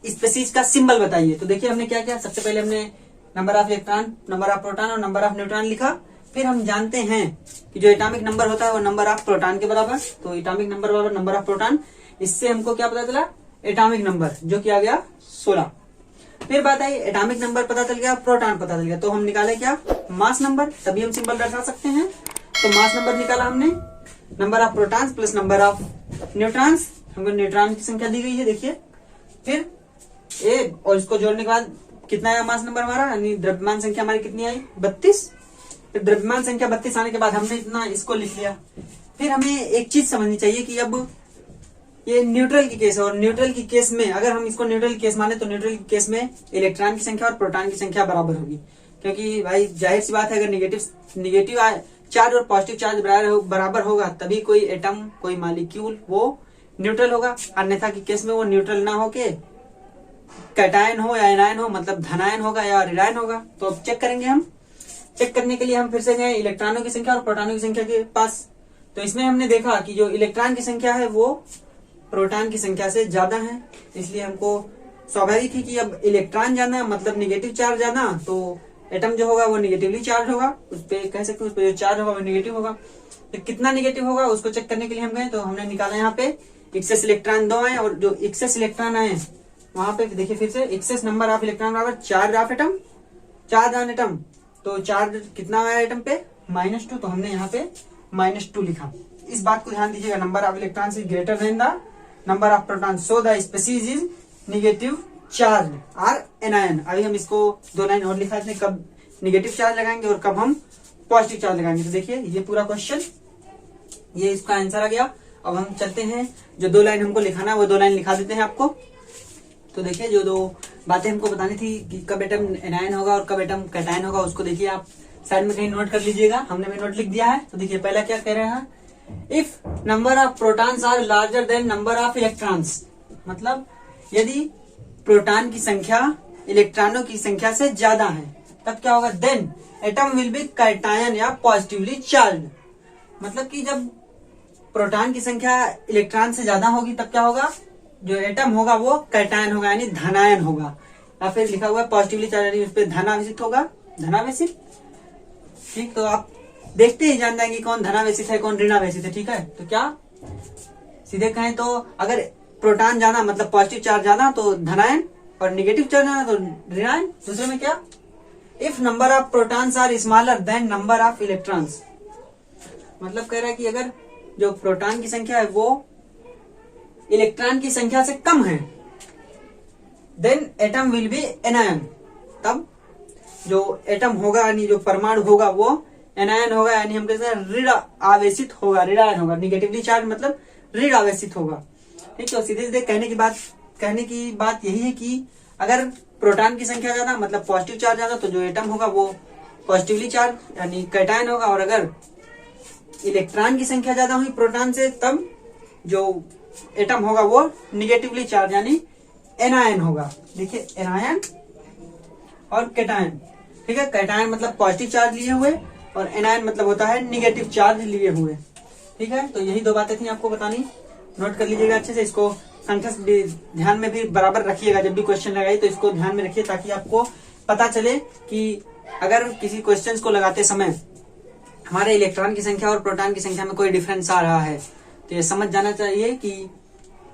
स्पीशीज का सिंबल बताइए। तो देखिए हमने क्या किया, सबसे पहले हमने number of electron, number of proton और नंबर ऑफ न्यूट्रॉन लिखा। फिर हम जानते हैं कि जो एटॉमिक नंबर होता है वो नंबर ऑफ प्रोटॉन के बराबर, तो एटॉमिक नंबर बराबर नंबर ऑफ प्रोटॉन। इससे हमको क्या पता चला, एटॉमिक नंबर, जो कि आ गया 16। फिर बात आई एटॉमिक नंबर पता चल गया, प्रोटॉन पता चल गया, तो हम निकाले क्या, मास नंबर, तभी हम सिंबल दर्शा सकते हैं। तो मास नंबर निकाला हमने, number of protons plus number of neutrons, हमको न्यूट्रॉन की संख्या दी गई है देखिए। फिर ए और इसको जोड़ने के बाद कितना आया मास नंबर हमारा, यानी द्रव्यमान संख्या हमारी कितनी आई, 32। फिर द्रव्यमान संख्या 32 आने के बाद हमने इतना इसको लिख लिया। फिर हमें एक चीज समझनी चाहिए कि अब ये न्यूट्रल की केस है, और न्यूट्रल की केस में अगर हम इसको न्यूट्रल केस माने तो न्यूट्रल की केस में इलेक्ट्रॉन की संख्या और प्रोटॉन की संख्या बराबर होगी। क्योंकि भाई जाहिर सी बात है, अगर निगेटिव चार्ज और पॉजिटिव चार्ज बराबर होगा तभी कोई एटम, कोई मॉलिक्यूल वो न्यूट्रल होगा। अन्यथा की केस में वो न्यूट्रल ना होके कैटायन हो या एनायन हो, मतलब धनायन होगा या ऋणायन होगा। तो अब चेक करेंगे हम। चेक करने के लिए हम फिर से गए इलेक्ट्रॉनों की संख्या और प्रोटॉनों की संख्या के पास। तो इसमें हमने देखा कि जो इलेक्ट्रॉन की संख्या है वो प्रोटॉन की संख्या से ज्यादा है, इसलिए हमको स्वाभाविक है कि अब इलेक्ट्रॉन ज्यादा मतलब निगेटिव चार्ज ज्यादा, तो एटम जो होगा वो निगेटिवली चार्ज होगा, उस पर कह सकते हैं उस पर जो चार्ज होगा वो निगेटिव होगा। तो कितना निगेटिव होगा उसको चेक करने के लिए हम गए, तो हमने निकाला यहाँ पे एक्सेस इलेक्ट्रॉन 2 आए, और जो एक्सेस इलेक्ट्रॉन आए वहां पे देखिए फिर से एक्सेस नंबर ऑफ इलेक्ट्रॉन बराबर charge of atom, charge on atom. तो चार्ज कितना आया एटम पे, -2, तो हमने यहाँ पे -2 लिखा। इस बात को ध्यान दीजिएगा, number of electron is greater than the number of proton, so the species is negative charge or anion. अभी हम इसको 2 लाइन और लिखा थे, कब निगेटिव चार्ज लगाएंगे और कब हम पॉजिटिव चार्ज लगाएंगे। तो देखिए ये पूरा क्वेश्चन, ये इसका आंसर आ गया। अब हम चलते हैं, जो 2 लाइन हमको लिखाना है वो 2 लाइन लिखा देते हैं आपको। तो देखिए जो 2 बातें हमको बतानी थी कि कब एटम एनायन होगा और कब एटम कैटायन होगा, उसको देखिए आप साइड में कहीं नोट कर लीजिएगा। हमने भी नोट लिख दिया है। तो देखिए पहला क्या कह रहे हैं, if number of protons are larger than number of electrons, मतलब यदि प्रोटॉन की संख्या इलेक्ट्रॉनों की संख्या से ज्यादा है तब क्या होगा, then atom will be cation या पॉजिटिवली चार्ज। मतलब कि जब प्रोटॉन की संख्या इलेक्ट्रॉन से ज्यादा होगी तब क्या होगा, जो एटम होगा वो कैटायन होगा यानी धनायन होगा, या फिर लिखा हुआ है पॉजिटिवली चार्ज यानी उस पर धनावेशित होगा, धनावेशित। ठीक, तो आप देखते ही जान जाएंगे कौन धनावेशित है कौन ऋणावेशित है। ठीक है, तो क्या सीधे कहें तो अगर प्रोटॉन ज्यादा मतलब पॉजिटिव चार्ज ज्यादा तो धनायन, और निगेटिव चार्ज ज्यादा तो ऋणायन। दूसरे में क्या, if number of protons are smaller than number of electrons, मतलब कह रहा है कि अगर जो प्रोटॉन की संख्या है वो इलेक्ट्रॉन की संख्या से कम है, then atom will be anion, तब जो एटम होगा यानी जो परमाणु होगा वो एनायन होगा, यानी हम कहते हैं ऋण आवेशित होगा, ऋणायन होगा। निगेटिवली चार्ज मतलब ऋण आवेशित होगा। ठीक, तो सीधे सीधे कहने की बात यही है कि अगर प्रोटॉन की संख्या ज्यादा मतलब पॉजिटिव चार्ज ज्यादा तो जो एटम होगा वो पॉजिटिवली चार्ज यानी कैटायन होगा, और अगर इलेक्ट्रॉन की संख्या ज्यादा हुई प्रोटॉन से तब जो एटम होगा वो निगेटिवली चार्ज यानी एनायन होगा। देखिए एनायन और कैटायन। ठीक है, कैटायन मतलब पॉजिटिव चार्ज लिए हुए और एनायन मतलब होता है निगेटिव चार्ज लिए हुए। ठीक है, तो यही 2 बातें थी आपको बतानी, नोट कर लीजिएगा अच्छे से। इसको कंठस्थ ध्यान में भी बराबर रखिएगा, जब भी क्वेश्चन लगाइए तो इसको ध्यान में रखिए ताकि आपको पता चले कि अगर किसी क्वेश्चन को लगाते समय हमारे इलेक्ट्रॉन की संख्या और प्रोटॉन की संख्या में कोई डिफरेंस आ रहा है तो ये समझ जाना चाहिए कि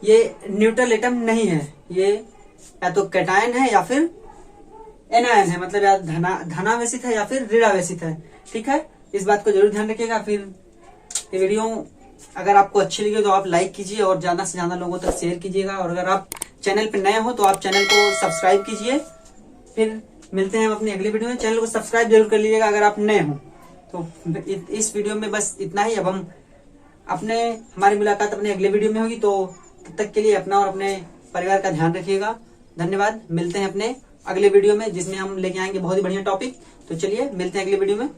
ये न्यूट्रल एटम नहीं है, ये या तो कैटायन है या फिर एनायन है, मतलब या धनावेशित है या फिर ऋणावेशित है। ठीक है, इस बात को जरूर ध्यान रखिएगा। फिर ये वीडियो अगर आपको अच्छी लगी तो आप लाइक कीजिए और ज्यादा से ज्यादा लोगों तक शेयर कीजिएगा, और अगर आप चैनल पे नए हो तो आप चैनल को सब्सक्राइब कीजिए। फिर मिलते हैं हम अपनी अगली वीडियो में। चैनल को सब्सक्राइब जरूर कर लीजिएगा अगर आप नए हो। तो इस वीडियो में बस इतना ही। अब हम हमारी मुलाकात अपने अगले वीडियो में होगी, तो तब तक के लिए अपना और अपने परिवार का ध्यान रखिएगा। धन्यवाद। मिलते हैं अपने अगले वीडियो में जिसमें हम लेके आएंगे बहुत ही बढ़िया टॉपिक। तो चलिए मिलते हैं अगले वीडियो में।